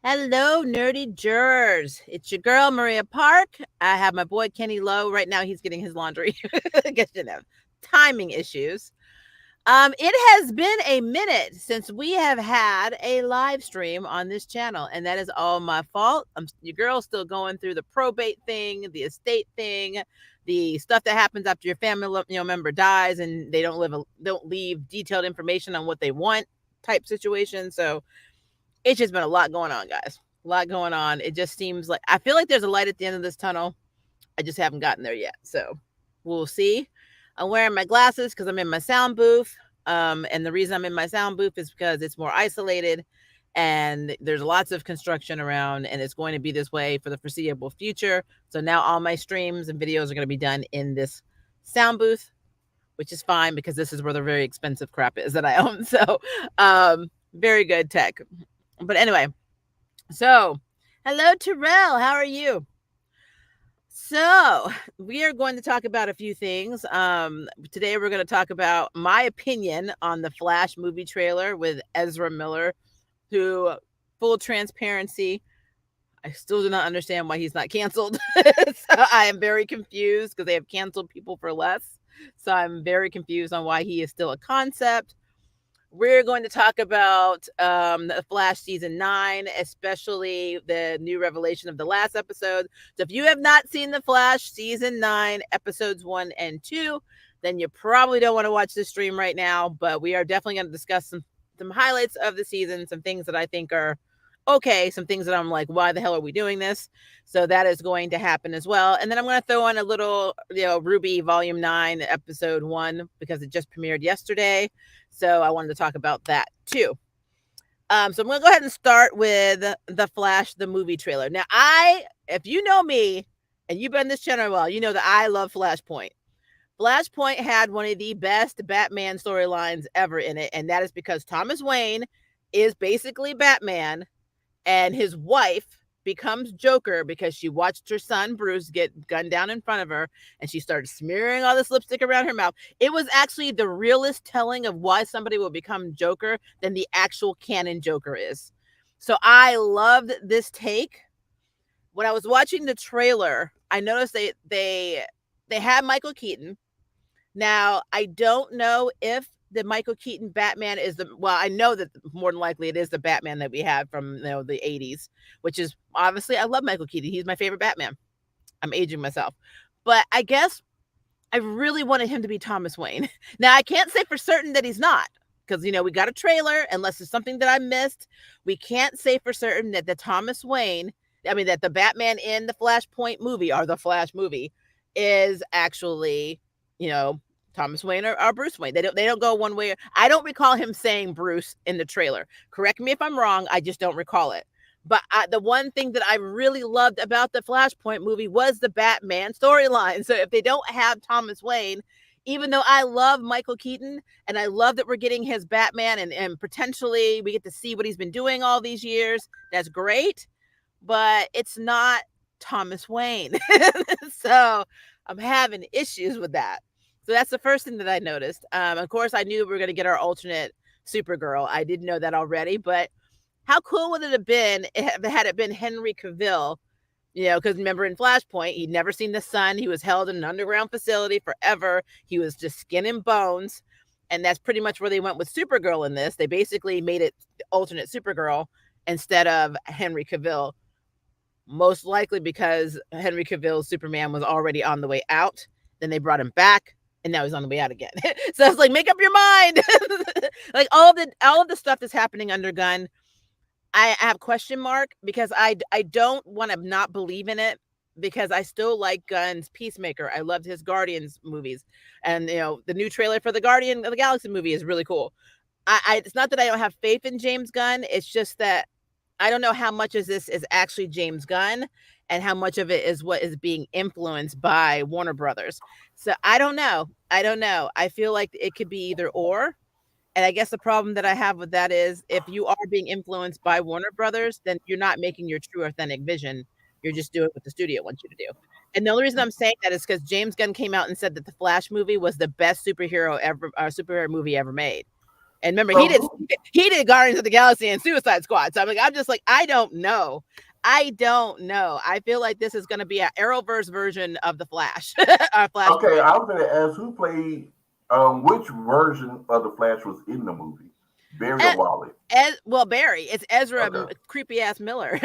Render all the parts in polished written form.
Hello, nerdy jurors. It's your girl, Maria Park. I have my boy, Kenny Lowe. Right now, he's getting his laundry. I guess you know, timing issues. It has been a minute since we have had a live stream on this channel, and that is all my fault. Your girl's still going through the probate thing, the estate thing, the stuff that happens after your family member dies and they don't leave detailed information on what they want type situation. So it's just been a lot going on, guys. A lot going on. It just seems like I feel like there's a light at the end of this tunnel. I just haven't gotten there yet. So we'll see. I'm wearing my glasses because I'm in my sound booth. And the reason I'm in my sound booth is because it's more isolated and there's lots of construction around, and it's going to be this way for the foreseeable future. So now all my streams and videos are going to be done in this sound booth, which is fine because this is where the very expensive crap is that I own. So, very good tech. But anyway, so hello, Terrell. How are you? So, we are going to talk about a few things. Today, we're going to talk about my opinion on the Flash movie trailer with Ezra Miller, who, full transparency, I still do not understand why he's not canceled. So, I am very confused because they have canceled people for less. So, I'm very confused on why he is still a concept. We're going to talk about the Flash season 9, especially the new revelation of the last episode. So if you have not seen the Flash season 9 episodes 1 and 2, then you probably don't want to watch this stream right now. But we are definitely going to discuss some highlights of the season, some things that I think are okay, some things that I'm like, why the hell are we doing this? So that is going to happen as well. And then I'm going to throw in a little, Ruby Volume 9, Episode 1, because it just premiered yesterday. So I wanted to talk about that too. So I'm going to go ahead and start with The Flash, the movie trailer. Now, if you know me and you've been this channel well, you know that I love Flashpoint. Flashpoint had one of the best Batman storylines ever in it, and that is because Thomas Wayne is basically Batman, and his wife becomes Joker because she watched her son Bruce get gunned down in front of her, and she started smearing all this lipstick around her mouth. It was actually the realest telling of why somebody will become Joker than the actual canon Joker is. So I loved this take. When I was watching the trailer, I noticed they had Michael Keaton. Now, I don't know if the Michael Keaton Batman is I know that more than likely it is the Batman that we had from the 80s, which is obviously I love Michael Keaton. He's my favorite Batman. I'm aging myself. But I guess I really wanted him to be Thomas Wayne. Now, I can't say for certain that he's not, because we got a trailer, unless it's something that I missed. We can't say for certain that that the Batman in the Flashpoint movie or the Flash movie is actually, Thomas Wayne or Bruce Wayne. They don't go one way. I don't recall him saying Bruce in the trailer. Correct me if I'm wrong. I just don't recall it. But the one thing that I really loved about the Flashpoint movie was the Batman storyline. So if they don't have Thomas Wayne, even though I love Michael Keaton and I love that we're getting his Batman and potentially we get to see what he's been doing all these years, that's great. But it's not Thomas Wayne. So I'm having issues with that. So that's the first thing that I noticed. Of course, I knew we were going to get our alternate Supergirl. I didn't know that already, but how cool would it have been had it been Henry Cavill? Because remember in Flashpoint, he'd never seen the sun. He was held in an underground facility forever. He was just skin and bones. And that's pretty much where they went with Supergirl in this. They basically made it alternate Supergirl instead of Henry Cavill, most likely because Henry Cavill's Superman was already on the way out. Then they brought him back, and now he's on the way out again. So it's like, make up your mind. Like all of the stuff that's happening under Gunn, I have question mark because I don't want to not believe in it, because I still like Gunn's Peacemaker. I loved his Guardians movies, and the new trailer for the Guardian of the Galaxy movie is really cool. It's not that I don't have faith in James Gunn. It's just that I don't know how much of this is actually James Gunn and how much of it is what is being influenced by Warner Brothers. So I don't know. I feel like it could be either or. And I guess the problem that I have with that is if you are being influenced by Warner Brothers, then you're not making your true authentic vision. You're just doing what the studio wants you to do. And the only reason I'm saying that is because James Gunn came out and said that the Flash movie was the best superhero movie ever made. And remember, So he did Guardians of the Galaxy and Suicide Squad. So I'm just like, I don't know. I don't know. I feel like this is going to be an Arrowverse version of the Flash, okay, Flashpoint. I was going to ask who played which version of the Flash was in the movie, Barry or And, Wally? well, Barry, it's Ezra, Okay. creepy ass Miller.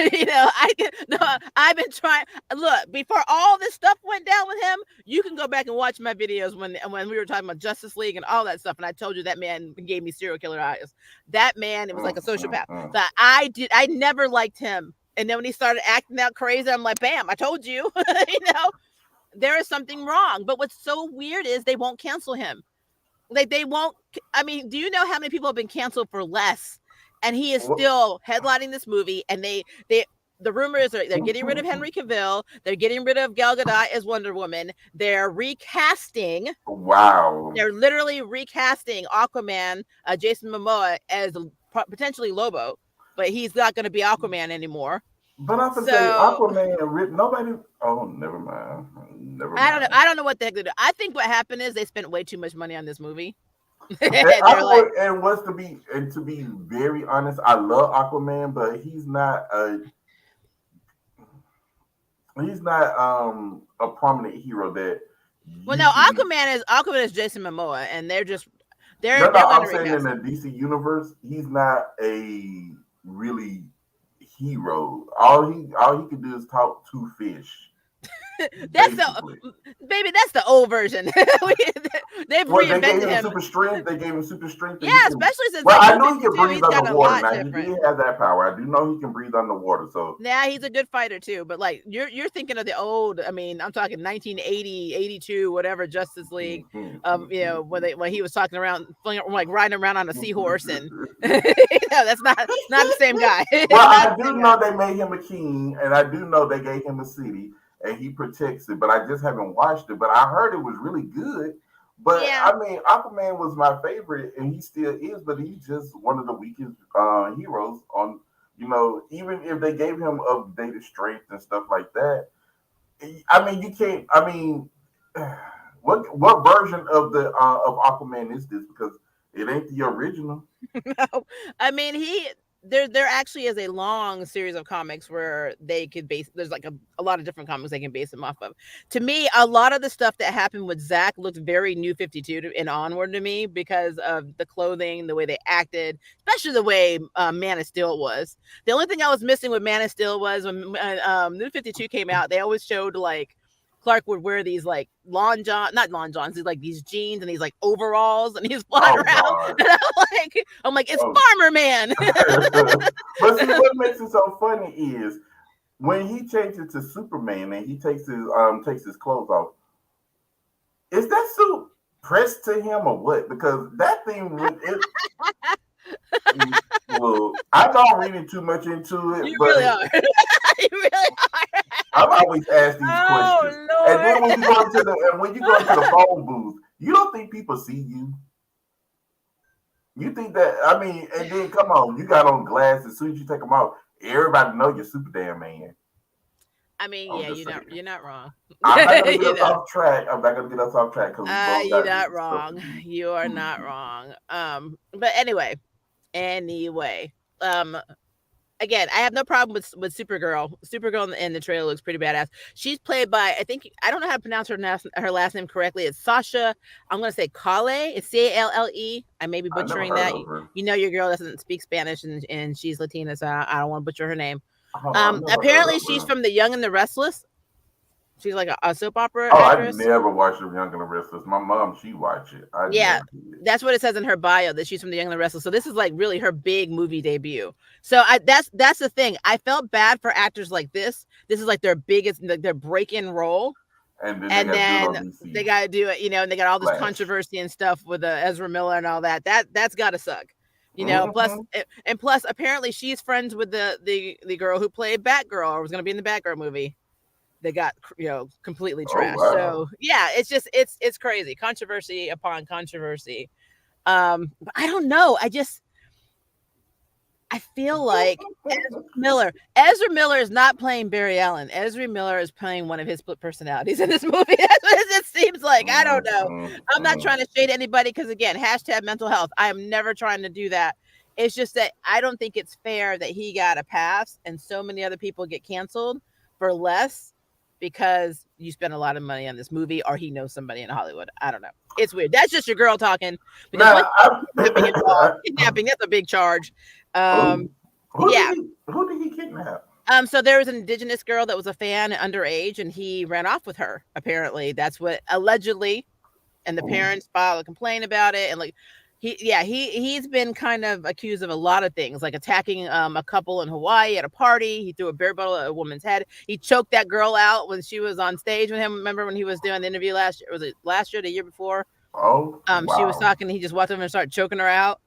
No, I've been trying. Look, before all this stuff went down with him, you can go back and watch my videos when we were talking about Justice League and all that stuff. And I told you that man gave me serial killer eyes. That man, it was like a sociopath. Mm. That I never liked him. And then when he started acting out crazy, I'm like, bam, I told you. There is something wrong. But what's so weird is they won't cancel him. Like they won't. I mean, do you know how many people have been canceled for less? And he is still headlining this movie. And the rumors are they're getting rid of Henry Cavill. They're getting rid of Gal Gadot as Wonder Woman. They're recasting. Wow. They're literally recasting Aquaman, Jason Momoa as potentially Lobo, but he's not going to be Aquaman anymore. But I can say So Aquaman. Nobody. Oh, never mind. Never I don't know. mind. I don't know what the heck they do. I think what happened is they spent way too much money on this movie. I They're like, would, and what's to be very honest, I love Aquaman, but he's not a prominent hero that well, you no, should be. Aquaman is Jason Momoa, and No, no, they're going I'm to saying in recast the him. DC universe, he's not a really hero. All he can do is talk to fish, That's basically. baby. That's the old version. They've Well, they gave reinvented him him. super strength. They gave him super strength that Yeah, he can. especially since Well, like I New knew he could 52, breathe he's gotten a underwater. lot Now he different. did have that power. I do know he can breathe underwater. So Yeah, he's a good fighter too. But like you're thinking of the old. I mean, I'm talking 1980, 82, whatever Justice League. When he was talking around, like riding around on a seahorse, and that's not the same guy. well, Not I the do same guy. know they made him a king, and I do know they gave him a city, and he protects it. But I just haven't watched it. But I heard it was really good. But Yeah, I mean, Aquaman was my favorite, and he still is. But he's just one of the weakest heroes on. Even if they gave him updated strength and stuff like that, I mean, you can't. I mean, what version of Aquaman is this? Because it ain't the original. no. I mean, there actually is a long series of comics where they could base there's like a lot of different comics they can base them off of. To me, a lot of the stuff that happened with Zach looked very New 52 and onward to me because of the clothing, the way they acted, especially the way Man of Steel was. The only thing I was missing with Man of Steel was when New 52 came out, they always showed like Clark would wear these like not long johns, these like these jeans and these like overalls, and he's flying Oh around. God. And I'm like, it's Oh. Farmer Man. But see, what makes it so funny is when he changes to Superman and he takes his clothes off. Is that suit pressed to him or what? Because that thing when it well, I don't read it too much into it, You but really are. You really are. I've always asked these questions. Oh And then Lord. when you go into the phone booth, you don't think people see you. You think that I mean, and then come on, you got on glasses. As soon as you take them off, everybody know you're super damn man. I mean, I'm yeah, just saying. you're not wrong. I'm not gonna get you us know. off track. I'm not gonna get us off track because we both You're got not stuff to wrong. do. You are not wrong. But anyway. Um, again, I have no problem with Supergirl. Supergirl in the trailer looks pretty badass. She's played by I don't know how to pronounce her last name correctly. It's Sasha. I'm gonna say Calle. It's Calle. I may be I never butchering heard that. of her. You know your girl doesn't speak Spanish and she's Latina, so I don't want to butcher her name. Oh, I never heard Apparently of she's her. from The Young and the Restless. She's like a soap opera Oh, I actress. never watched The Young and the Restless. My mom, she watched it. I Yeah, never did. that's what it says in her bio that she's from The Young and the Restless. So this is like really her big movie debut. So that's the thing. I felt bad for actors like this. This is like their biggest, like their break-in role, And then they and got to do it then on they DC got to do it, and they got all this Flash. controversy and stuff with Ezra Miller and all that. That's got to suck. Plus Mm-hmm. and plus apparently she's friends with the girl who played Batgirl or was going to be in the Batgirl movie. They got completely Oh trashed. wow. So yeah, it's crazy, controversy upon controversy. But I don't know. I feel like Ezra Miller is not playing Barry Allen. Ezra Miller is playing one of his split personalities in this movie. That's what it just seems like. I don't know. I'm not trying to shade anybody because, again, hashtag mental health. I am never trying to do that. It's just that I don't think it's fair that he got a pass and so many other people get canceled for less because you spent a lot of money on this movie or he knows somebody in Hollywood. I don't know. It's weird. That's just your girl talking because Now, once kidnapping involved, kidnapping, that's a big charge. who, Yeah. who did he kidnap? So there was an indigenous girl that was a fan underage, and he ran off with her. Apparently, that's what allegedly, and the Ooh. parents filed a complaint about it. And like, he's been kind of accused of a lot of things, like attacking a couple in Hawaii at a party. He threw a beer bottle at a woman's head. He choked that girl out when she was on stage with him. Remember when he was doing the interview last year? Was it last year, the year before? Oh, She was wow. talking. He just walked over and started choking her out.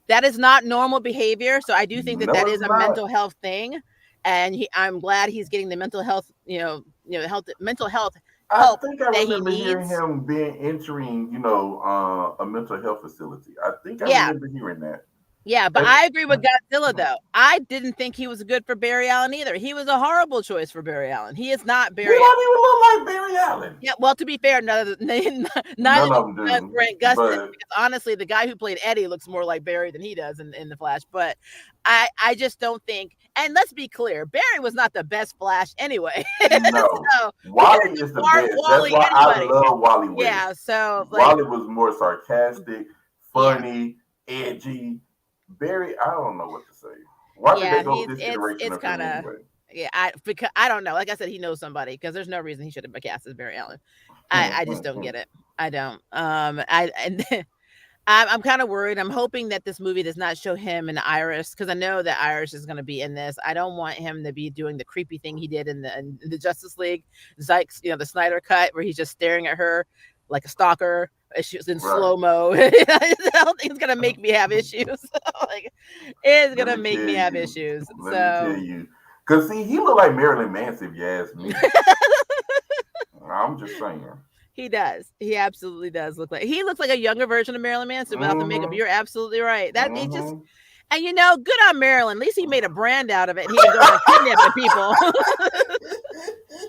That is not normal behavior. So I do think that No, that it's is a not. mental health thing, and I'm glad he's getting the mental health, mental health I help think I that he remember hearing needs. him being entering, a mental health facility. I think I Yeah, remember hearing that. yeah, but And, I agree with Godzilla though. I didn't think he was good for Barry Allen either. He was a horrible choice for Barry Allen. He is not he Barry. don't even look like Barry Allen. Yeah, well, to be fair, neither None of them does do. Grant Gustin. But Because honestly, the guy who played Eddie looks more like Barry than he does in the Flash. But I just don't think. And let's be clear, Barry was not the best Flash anyway. no, So we could Wally have is just the Mark, best. That's Wally, why I anybody. love Wally Yeah. West. So like, Wally was more sarcastic, yeah, funny, edgy. Barry, I don't know what to say. Why did they yeah. go He's this iteration it's of him kind of. anyway? Yeah, because I don't know. Like I said, he knows somebody because there's no reason he should have been cast as Barry Allen. I just don't get it. I don't. I and I'm kind of worried. I'm hoping that this movie does not show him and Iris because I know that Iris is going to be in this. I don't want him to be doing the creepy thing he did in the Justice League, Zykes, the Snyder cut where he's just staring at her like a stalker. She was in Right. slow mo. I don't think it's gonna make me have issues. Like, it's Let gonna me make tell me have you. issues. Let me tell So you. Cause see, he looked like Marilyn Manson, if you ask me. I'm just saying. he does. He absolutely does look like he looks like a younger version of Marilyn Manson without the makeup. Mm-hmm. You're absolutely right. That it just Mm-hmm. and good on Marilyn. At least he made a brand out of it and he didn't go around kidnapping people.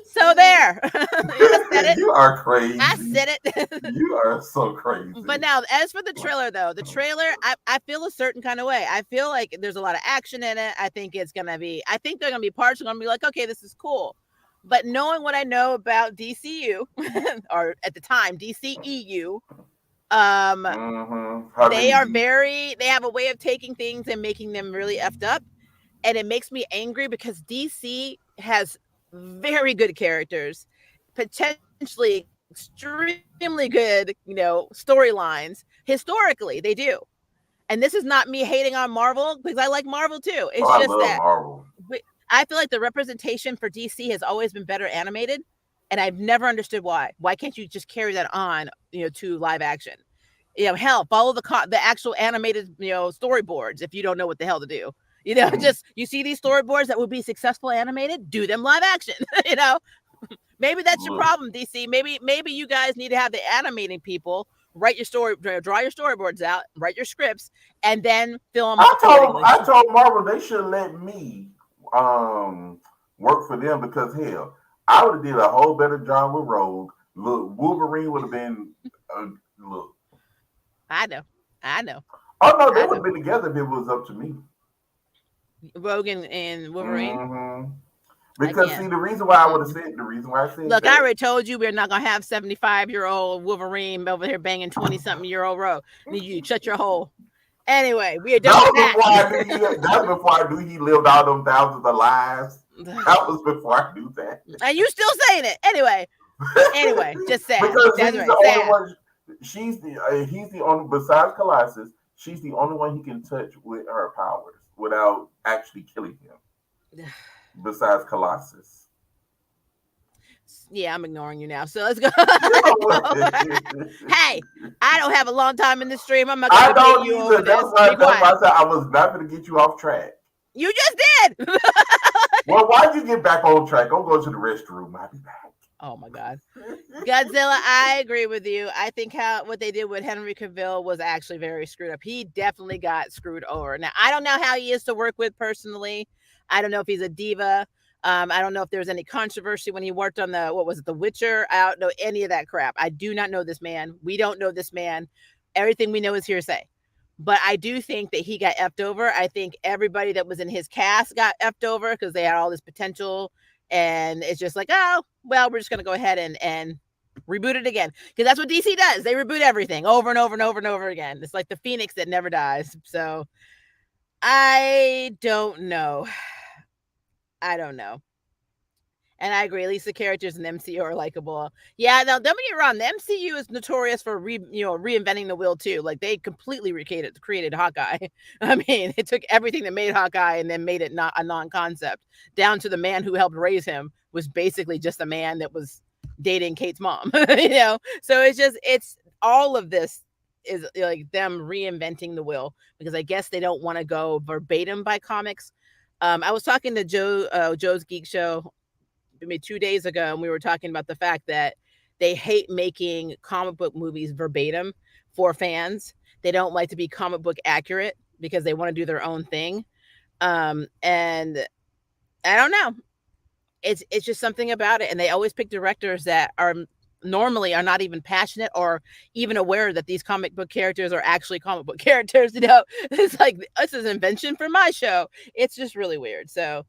So there. I said it. You are I crazy. said it. You are so crazy. But now, as for the trailer, though, the trailer, I feel a certain kind of way. I feel like there's a lot of action in it. I think I think there are going to be parts that are going to be like, okay, this is cool. But knowing what I know about DCU, or at the time, DCEU, Mm-hmm. How they many are D? they have a way of taking things and making them really effed up. And it makes me angry because DC has very good characters, potentially extremely good, storylines. Historically, they do. And this is not me hating on Marvel because I like Marvel too. Oh, It's I just love that Marvel. I feel like the representation for DC has always been better animated, and I've never understood why. Why can't you just carry that on, to live action? Hell, follow the actual animated, storyboards if you don't know what the hell to do. Just you see these storyboards that would be successful animated, do them live action. you know, maybe that's your Look, problem, DC. Maybe you guys need to have the animating people write your draw your storyboards out, write your scripts, and then film accordingly. I told Marvel they should let me um work for them because hell, I would have did a whole better job with Rogue. Look, Wolverine would have been look. I know, I know, Oh no, they I would know. have been together if it was up to me. Rogan and Wolverine. Hmm. I Because can't. see, Mm-mm. the reason why I said Look, I that. already told you we're not gonna have 75-year-old Wolverine over here banging 20-something-year-old Rogue. Need you to shut your hole. Anyway, we are done with that. That's before I knew he lived all them thousands of lives. That was before I knew that. And you still saying it. Anyway, just sad. Because That's he's right, the only sad. one. He's the only besides Colossus. She's the only one he can touch with her powers without actually killing him. Besides Colossus. Yeah, I'm ignoring you now. So let's go. You know what? Hey, I don't have a long time in the stream. I'm not gonna I debate don't you either. over this. Be That's why quiet. I said I was not going to get you off track. You just did. Well, why'd you get back on track? I'm going to the restroom. I'll be back. Oh my god. Godzilla, I agree with you. I think how what they did with Henry Cavill was actually very screwed up. He definitely got screwed over. Now, I don't know how he is to work with personally. I don't know if he's a diva. I don't know if there was any controversy when he worked on the what was it, The Witcher. I don't know any of that crap. I do not know this man. We don't know this man. Everything we know is hearsay. But I do think that he got effed over. I think everybody that was in his cast got effed over because they had all this potential, and it's just like, oh, well, we're just gonna go ahead and reboot it again because that's what DC does. They reboot everything over and over and over and over again. It's like the phoenix that never dies. So I don't know. I don't know. And I agree. At least the characters in the MCU are likable. Yeah, now don't get me wrong. The MCU is notorious for reinventing the wheel too. Like they completely created Hawkeye. I mean, it took everything that made Hawkeye and then made it not a non-concept. Down to the man who helped raise him was basically just a man that was dating Kate's mom. So it's all of this is like them reinventing the wheel because I guess they don't want to go verbatim by comics. I was talking to Joe's Geek Show maybe 2 days ago, and we were talking about the fact that they hate making comic book movies verbatim for fans. They don't like to be comic book accurate because they want to do their own thing. And I don't know. It's just something about it, and they always pick directors that are normally are not even passionate or even aware that these comic book characters are actually comic book characters. It's like this is invention for my show. It's just really weird. So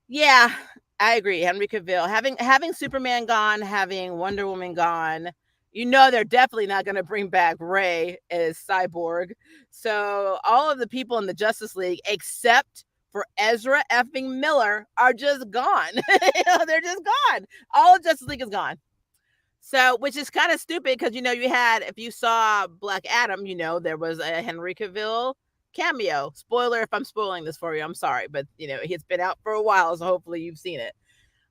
yeah, I agree. Henry Cavill having Superman gone, having Wonder Woman gone, they're definitely not going to bring back Ray as Cyborg. So all of the people in the Justice League, except for Ezra effing Miller, are just gone. They're just gone. All of Justice League is gone. So, which is kind of stupid because you had if you saw Black Adam, there was a Henry Cavill cameo. Spoiler if I'm spoiling this for you, I'm sorry, but it's been out for a while, so hopefully you've seen it.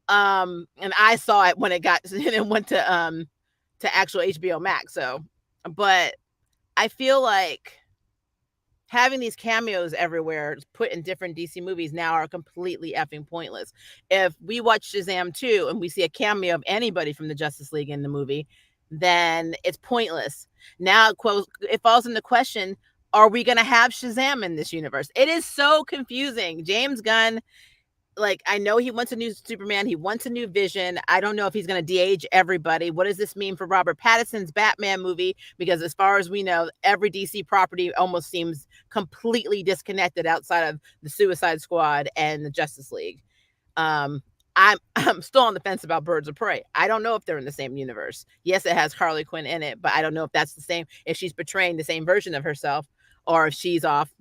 And I saw it when it went to actual HBO Max. So, but I feel like having these cameos everywhere put in different DC movies now are completely effing pointless. If we watch Shazam 2 and we see a cameo of anybody from the Justice League in the movie, then it's pointless. Now it falls into question, are we going to have Shazam in this universe? It is so confusing. James Gunn, like, I know he wants a new Superman. He wants a new Vision. I don't know if he's going to de-age everybody. What does this mean for Robert Pattinson's Batman movie? Because as far as we know, every DC property almost seems completely disconnected outside of the Suicide Squad and the Justice League. I'm still on the fence about Birds of Prey. I don't know if they're in the same universe. Yes, it has Harley Quinn in it, but I don't know if that's the same, if she's portraying the same version of herself or if she's off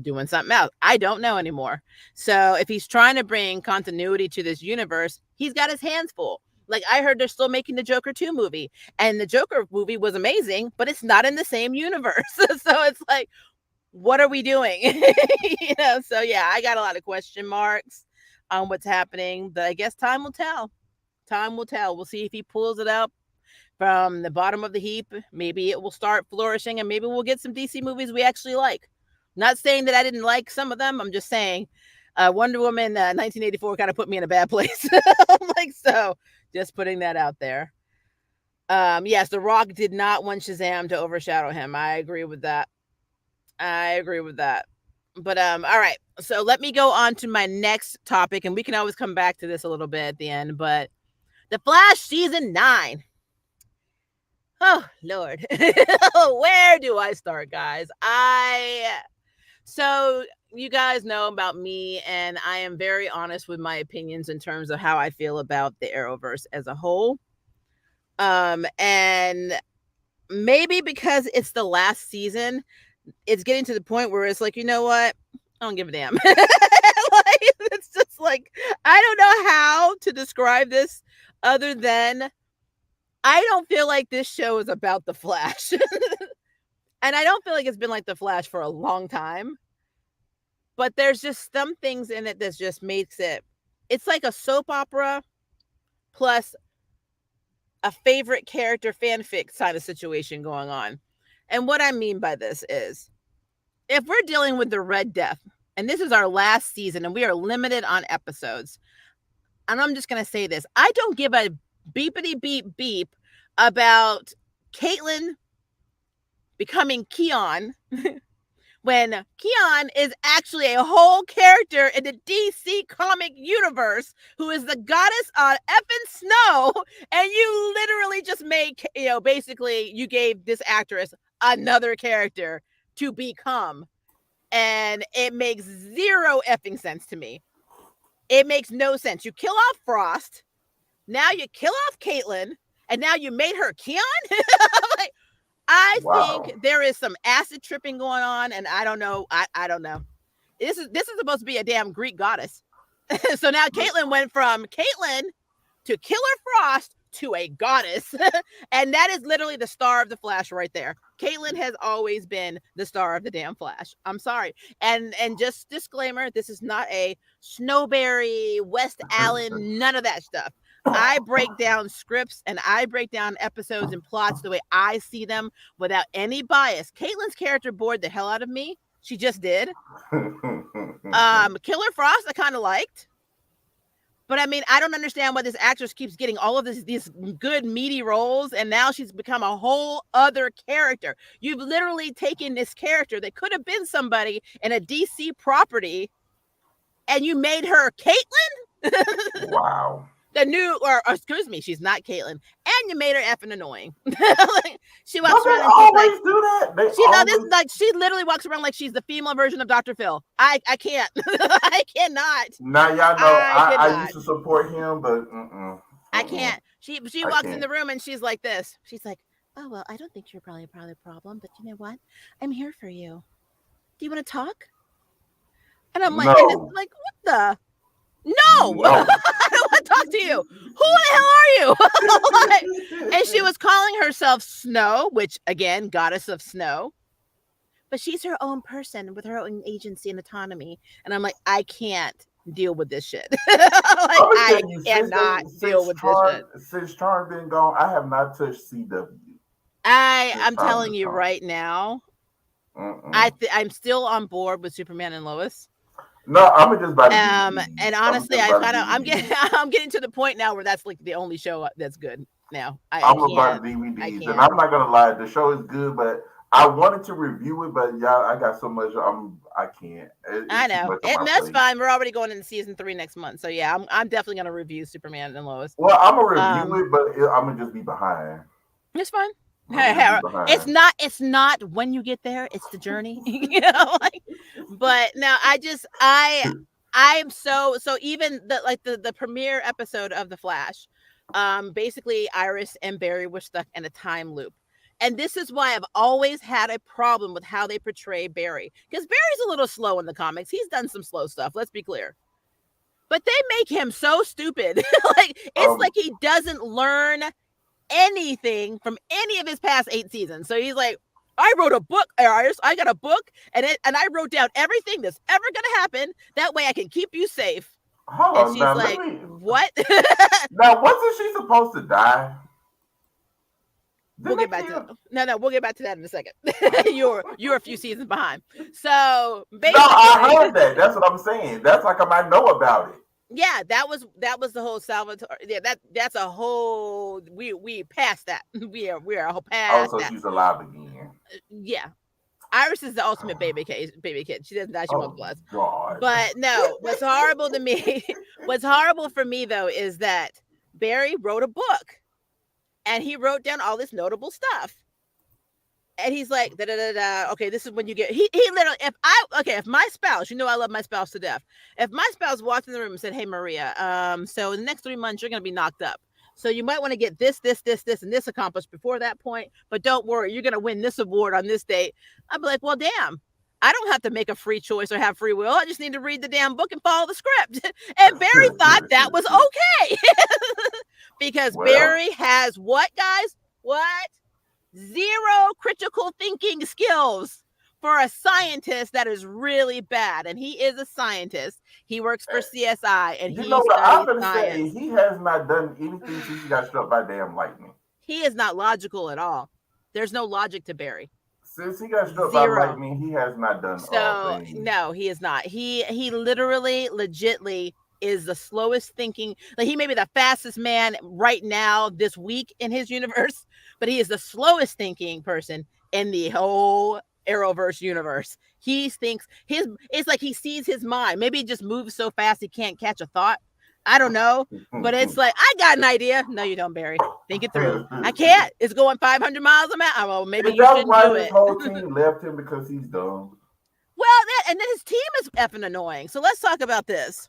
doing something else. I don't know anymore. So if he's trying to bring continuity to this universe, he's got his hands full. Like I heard they're still making the Joker 2 movie, and the Joker movie was amazing, but it's not in the same universe. So it's like, what are we doing? So yeah, I got a lot of question marks on what's happening, but I guess time will tell. Time will tell. We'll see if he pulls it up from the bottom of the heap. Maybe it will start flourishing, and maybe we'll get some DC movies we actually like. Not saying that I didn't like some of them. I'm just saying Wonder Woman 1984 kind of put me in a bad place. Like, so just putting that out there. Yes, The Rock did not want Shazam to overshadow him. I agree with that. But all right. So let me go on to my next topic, and we can always come back to this a little bit at the end. But The Flash season 9. Oh Lord, where do I start, guys? So you guys know about me, and I am very honest with my opinions in terms of how I feel about the Arrowverse as a whole. And maybe because it's the last season, it's getting to the point where it's like, you know what? I don't give a damn. Like, it's just like, I don't know how to describe this other than I don't feel like this show is about the Flash. And I don't feel like it's been like the Flash for a long time. But there's just some things in it that just makes it's like a soap opera plus a favorite character fanfic kind of situation going on. And what I mean by this is, if we're dealing with the Red Death, and this is our last season and we are limited on episodes, and I'm just going to say this, I don't give a beepity beep beep about Caitlin becoming Keon when Keon is actually a whole character in the DC comic universe who is the goddess on effing snow, and you literally just made, basically you gave this actress another character to become, and it makes zero effing sense to me. It makes no sense. You kill off Frost, now you kill off Caitlin, and now you made her Keon? Like, I Wow. think there is some acid tripping going on, and I don't know. I don't know. This is supposed to be a damn Greek goddess. So now Caitlin went from Caitlin to Killer Frost to a goddess. And that is literally the star of the Flash right there. Caitlin has always been the star of the damn Flash. I'm sorry. And just disclaimer, this is not a Snowberry, West Allen, none of that stuff. I break down scripts and I break down episodes and plots the way I see them without any bias. Caitlin's character bored the hell out of me. She just did. Killer Frost, I kind of liked. But I mean, I don't understand why this actress keeps getting all of these good meaty roles, and now she's become a whole other character. You've literally taken this character that could have been somebody in a DC property, and you made her Caitlin. Wow. The new, or excuse me, she's not Caitlin, and you made her effing annoying. Like, she walks Don't they around and she's like, always do that? They she no, this always. like she literally walks around like she's the female version of Dr. Phil. I can't, I cannot, Now y'all know I I cannot. used to support him, but I can't. She I walks in can't. the room and she's like this. She's like, "Oh well, I don't think you're probably a problem, but you know what? I'm here for you. Do you want to talk?" And I'm like, and it's No, like, what the? No, no. I don't want to talk to you. Who the hell are you? Like, and she was calling herself Snow, which again, goddess of snow. But she's her own person with her own agency and autonomy. And I'm like, I can't deal with this shit. Like, Let me I tell you, cannot deal with this shit. Since Charm been gone, I have not touched CW since I'm Charm telling is you gone. right now, Mm-mm. I'm still on board with Superman and Lois. No, I'm gonna just buy the DVDs. And I'm honestly, just I buy the kind of DVDs. I'm getting to the point now where that's like the only show that's good now. I I'm gonna buy can't the I DVDs, and can't. I'm not gonna lie, the show is good, but I wanted to review it, but y'all, I got so much. I can't. I It's too know much on it, my and that's plate. fine. We're already going into season 3 next month, so yeah, I'm definitely gonna review Superman and Lois. Well, I'm gonna review Um, it, but I'm gonna just be behind. it's fine. I'm gonna just be behind. It's not when you get there, it's the journey. Like, but now I'm so even the premiere episode of The Flash, basically Iris and Barry were stuck in a time loop. And this is why I've always had a problem with how they portray Barry. Because Barry's a little slow in the comics. He's done some slow stuff, let's be clear. But they make him so stupid. Like, it's Um, like he doesn't learn anything from any of his past 8 seasons. So he's like, I wrote a book, Iris. I got a book, and I wrote down everything that's ever gonna happen. That way I can keep you safe. hold And on she's now. Let like, me. what? Now, wasn't she supposed to die? We'll Didn't get they back to kill? no, we'll get back to that in a second. You're a few seasons behind. So No, I basically, heard that. That's what I'm saying. That's like I might know about it. yeah, that was the whole Salvatore. Yeah, that's a whole we passed that. We are Oh, past so that. she's alive again. Yeah. Iris is the ultimate baby kid. She doesn't die, she Oh multiplies. God. But no, what's horrible to me, what's horrible for me though, is that Barry wrote a book and he wrote down all this notable stuff. And he's like, da da da da. Okay, this is when you get. He literally. If my spouse, I love my spouse to death. If my spouse walked in the room and said, "Hey Maria, so in the next 3 months you're gonna be knocked up. So you might want to get this, and this accomplished before that point. But don't worry, you're gonna win this award on this date." I'd be like, "Well, damn." I don't have to make a free choice or have free will. I just need to read the damn book and follow the script. And Barry thought that was okay. Because Well, Barry has what, guys? What? Zero critical thinking skills for a scientist that is really bad. And he is a scientist. He works for CSI and you know he what I'm studies gonna say? science. He has not done anything since he got struck by damn lightning. He is not logical at all. There's no logic to Barry. Since he got struck by Zero. lightning, he has not done a So thing. no, he is not. He literally, legitly is the slowest thinking. Like he may be the fastest man right now this week in his universe, but he is the slowest thinking person in the whole Arrowverse universe. He thinks his it's like he sees his mind. Maybe he just moves so fast he can't catch a thought. I don't know. But it's like, I got an idea. No, you don't, Barry. Think it through. I can't. It's going 500 miles an hour. Well, maybe And you that's shouldn't do why his it. whole team left him because he's dumb. Well, and then his team is effing annoying. So let's talk about this.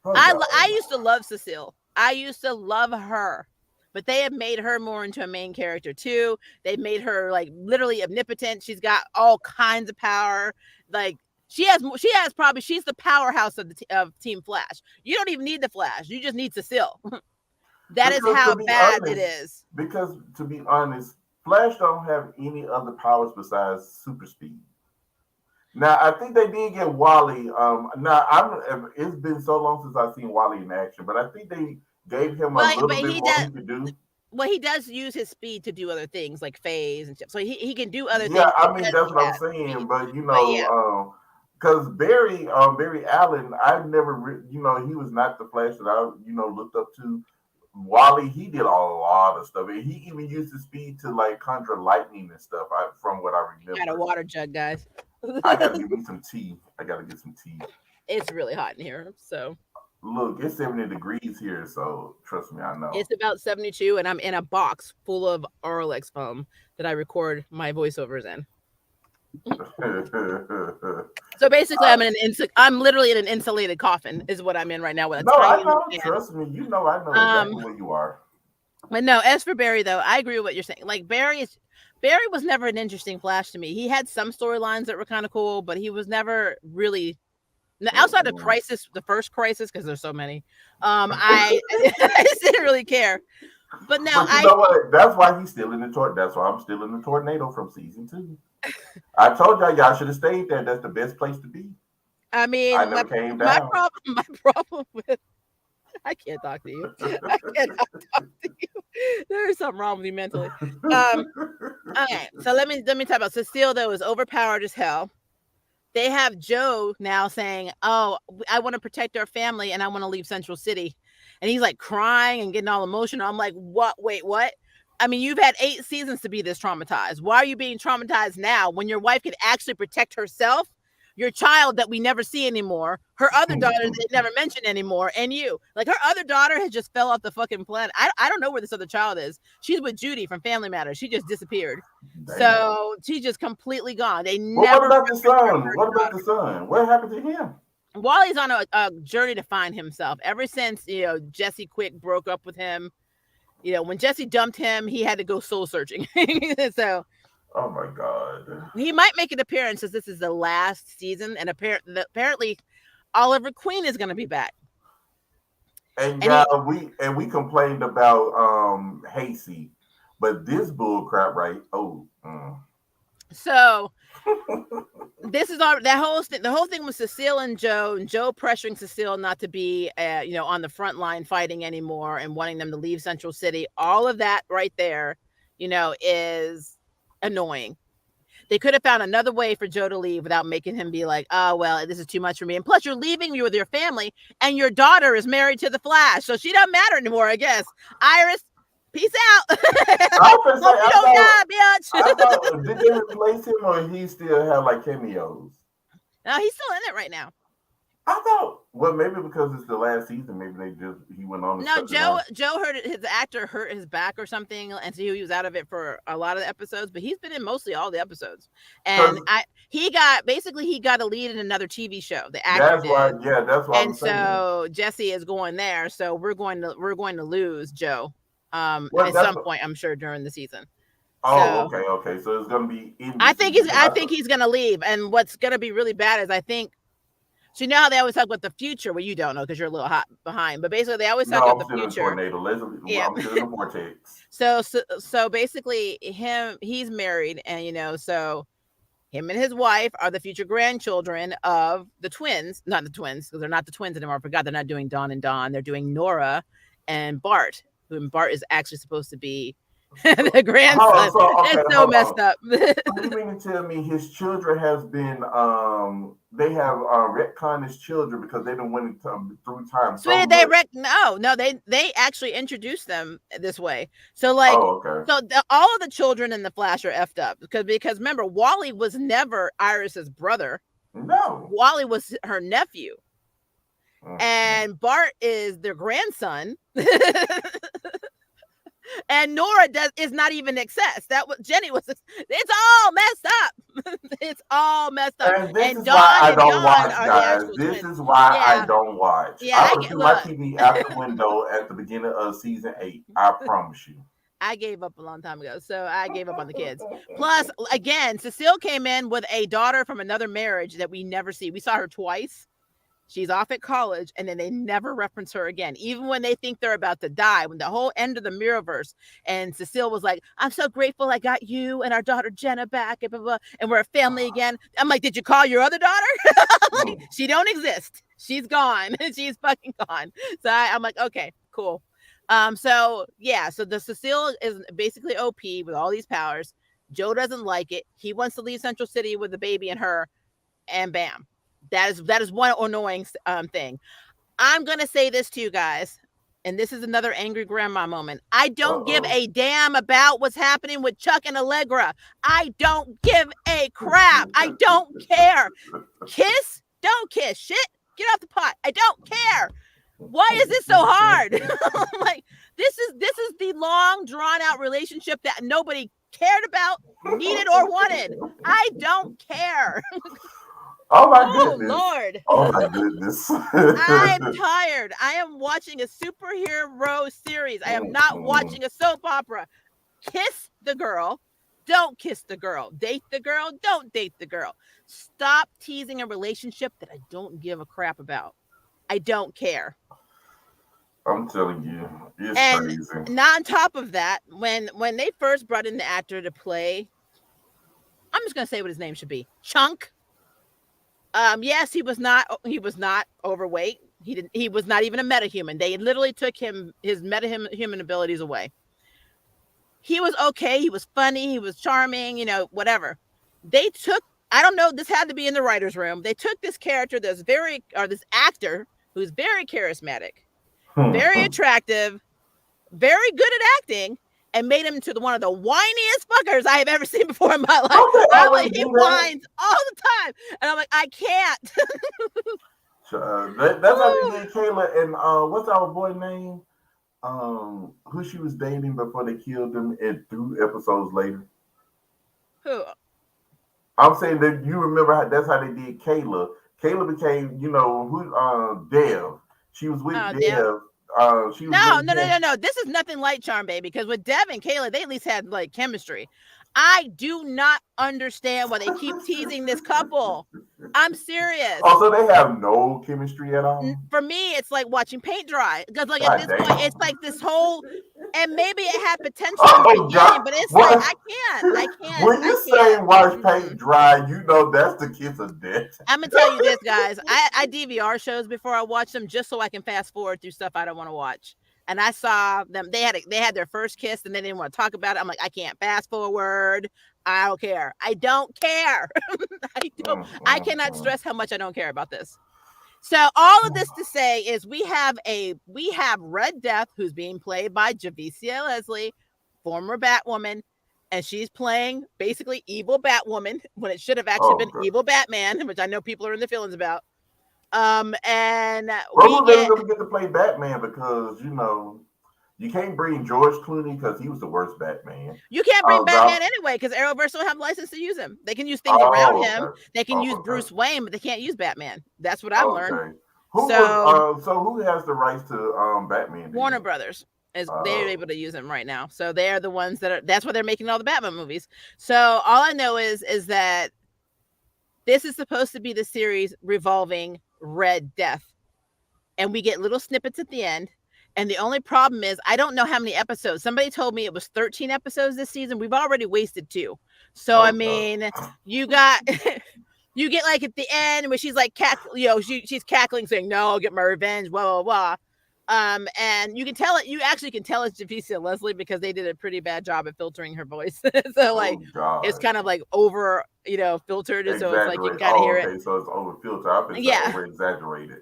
Oh I God. used to love Cecile. I used to love her. But they have made her more into a main character too. They've made her like literally omnipotent. She's got all kinds of power. Like she's the powerhouse of of Team Flash. You don't even need the Flash. You just need Cecile. That is Because to how be bad it honest, is. because to be honest, Flash don't have any other powers besides super speed. Now I think they did get Wally. Now it's been so long since I've seen Wally in action, but I think they gave him a Well, but little bit more he could do. he does use his speed to do other things like phase and stuff. So he can do other Yeah, things I mean because that's he what I'm has saying, speed. but But yeah, because Barry Allen, I've never, he was not the Flash that I, looked up to. Wally, he did a lot of stuff, and he even used his speed to like conjure lightning and stuff. From what I I got a remember, water jug, guys. I gotta give me some tea. I gotta get some tea. It's really hot in here. So Look, it's 70 degrees here, so trust me, I know. it's about 72, and I'm in a box full of Orlex foam that I record my voiceovers in. So basically, I, I'm literally in an insulated coffin, is what I'm in right now with a no, I tiny little know. fan. Trust me, I know exactly Um, where you are. but no, as for Barry though, I agree with what you're saying. Like Barry was never an interesting Flash to me. He had some storylines that were kind of cool, but he was never really outside of Mm-mm. Crisis, the first Crisis, because there's so many. I just didn't really care. But now But you know what? That's why he's still in the tornado. That's why I'm still in the tornado from season 2. I told y'all should have stayed there. That's the best place to be. I I mean, never came my down. problem my problem with I can't talk to you. I cannot talk to you. There's something wrong with you mentally. Um, okay, so let me talk about Cecile though is overpowered as hell. They have Joe now saying, "Oh, I want to protect our family and I want to leave Central City," and he's like crying and getting all emotional. I'm like, "What? Wait, what?" I mean, you've had 8 seasons to be this traumatized. Why are you being traumatized now when your wife can actually protect herself, your child that we never see anymore, her other daughter that they never mention anymore, and you? Like her other daughter has just fell off the fucking planet. I don't know where this other child is. She's with Judy from Family Matters. She just disappeared. Damn. So she's just completely gone. They Well, what never about the reference her son? first What about daughter. the son? What happened to him? Wally's on a journey to find himself ever since Jesse Quick broke up with him. When Jesse dumped him, he had to go soul searching. So Oh my God. he might make an appearance as this is the last season, and apparently Oliver Queen is going to be back. And And yeah, we complained about Hasty, but this bull crap, right? Oh, so this is all that whole thing. The whole thing was Cecile and Joe pressuring Cecile not to be, on the front line fighting anymore and wanting them to leave Central City. All of that right there, is annoying. They could have found another way for Joe to leave without making him be like, "Oh well, this is too much for me." And plus, you're leaving you with your family, and your daughter is married to the Flash, so she doesn't matter anymore. I guess. Iris, peace out. I was gonna say, Hope you don't die, I bitch. thought, did they replace him or he still have like cameos? No, he's still in it right now. I thought, well, maybe because it's the last season, maybe he went on and No, shut it down. Joe hurt his actor hurt his back or something, and so he was out of it for a lot of the episodes. But he's been in mostly all the episodes, and Because he got a lead in another TV show. The actor that's why, did, yeah, that's what I'm and saying. so Jesse is going there. So we're going to lose Joe, Well, at some point, I'm sure during the season. oh, So okay. So it's gonna be in the I think season. he's I think he's gonna leave, and what's gonna be really bad is I think. So you know how they always talk about the future? Well, you don't know because you're a little hot behind. But basically, they always talk No, about I'm the still in future. tornado. Yeah. I'm still in the vortex. So basically, he's married, and so him and his wife are the future grandchildren of the twins, not the twins because they're not the twins anymore. I forgot they're not doing Dawn and Dawn. They're doing Nora and Bart, who Bart is actually supposed to be. The Hold on, grandson. so okay, It's so hold messed on. up. So you mean to tell me his children has been they have retconned his children because they done went through time so Sweetie, they much. no, they actually introduced them this way. So like, Oh, okay. all of the children in the Flash are effed up because remember, Wally was never Iris's brother. No. Wally was her nephew, Mm-hmm. and Bart is their grandson. And Nora is not even excess. That was Jenny was. It's all messed up. It's all messed up. And this And is why Dawn I and don't John watch, are the guys. actual This twins. is why I Yeah, don't watch. yeah. I I would get threw my look. TV out the window at the beginning of season 8. I promise you. I gave up a long time ago, so I gave up on the kids. Plus, again, Cecile came in with a daughter from another marriage that we never see. We saw her twice. She's off at college, and then they never reference her again, even when they think they're about to die. When the whole end of the Mirrorverse, and Cecile was like, "I'm so grateful I got you and our daughter Jenna back, and blah, blah, and we're a family again." I'm like, "Did you call your other daughter?" Like, Mm. she don't exist. She's gone. She's fucking gone. So I'm like, okay, cool. So yeah, so the Cecile is basically OP with all these powers. Joe doesn't like it. He wants to leave Central City with the baby and her, and bam, that is one annoying thing. I'm gonna say this to you guys, and this is another angry grandma moment. I don't give Uh-oh. a damn about what's happening with Chuck and Allegra. I don't give a crap. I don't care. Kiss? Don't kiss. Shit? Get off the pot. I don't care. Why is this so hard? Like, this is the long drawn out relationship that nobody cared about, needed, or wanted. I don't care. Oh my Oh goodness. Lord. Oh my goodness. I'm tired. I am watching a superhero series. I am not Mm-mm. watching a soap opera. Kiss the girl. Don't kiss the girl. Date the girl. Don't date the girl. Stop teasing a relationship that I don't give a crap about. I don't care. I'm telling you, it's And crazy. not on top of that, when they first brought in the actor to play, I'm just gonna say what his name should be. Chunk. Yes, he was not overweight. He was not even a metahuman. They literally took his metahuman abilities away. He was okay, he was funny, he was charming, whatever. They took I don't know, this had to be in the writer's room. They took this character this actor who's very charismatic, very attractive, very good at acting, and made him into one of the whiniest fuckers I have ever seen before in my life. Don't they I'm always like, he do that? whines all the time. And I'm like, I can't. That's how they did Kayla and what's our boy name? Who she was dating before they killed him and 2 episodes later. Who? I'm saying that you remember how that's how they did Kayla. Kayla became, who Dev. She was with Oh, damn. Dev. She was No, with no, no, him. no, no. This is nothing like Charm Baby because with Dev and Kayla, they at least had like chemistry. I do not understand why they keep teasing this couple. I'm serious. Oh, so they have no chemistry at all? For me, it's like watching paint dry because, like, at God this point, damn. it's like this whole, and maybe it had potential in the Oh beginning, God. but it's like What I can't, when I you say can't. watch paint Mm-mm. dry, you know that's the kiss of death. I'm gonna tell you this, guys. I DVR shows before I watch them just so I can fast forward through stuff I don't want to watch. And I saw them. They had their first kiss, and they didn't want to talk about it. I'm like, I can't fast forward. I don't care. I don't care. I don't. I cannot Mm. stress how much I don't care about this. So all of this to say is we have Red Death, who's being played by Javicia Leslie, former Batwoman, and she's playing basically evil Batwoman when it should have actually Oh been God. evil Batman, which I know people are in the feelings about. And Well, we who's ever get gonna get to play Batman because you can't bring George Clooney because he was the worst Batman. you can't bring Val. Batman anyway because Arrowverse don't have license to use him. They can use things around Oh, him. okay. They can use Oh, okay. Bruce Wayne, but they can't use Batman. That's what I've learned. Okay. Who was So so who has the rights to Batman Warner then? Brothers is they're Uh able to use them right now. So they're the ones that's why they're making all the Batman movies. So all I know is that this is supposed to be the series revolving Red Death. And we get little snippets at the end. And the only problem is I don't know how many episodes. Somebody told me it was 13 episodes this season. We've already wasted 2. So I oh God. mean, you got you get like at the end where she's like she's cackling saying, "No, I'll get my revenge, blah blah blah." And you can tell it. You actually can tell it's Javicia Leslie because they did a pretty bad job at filtering her voice. So like, Oh it's God. kind of like over, filtered, so it's like you can Exaggerate. kind of Oh, hear it. okay. So it's over filter. I've been saying Yeah, over exaggerated.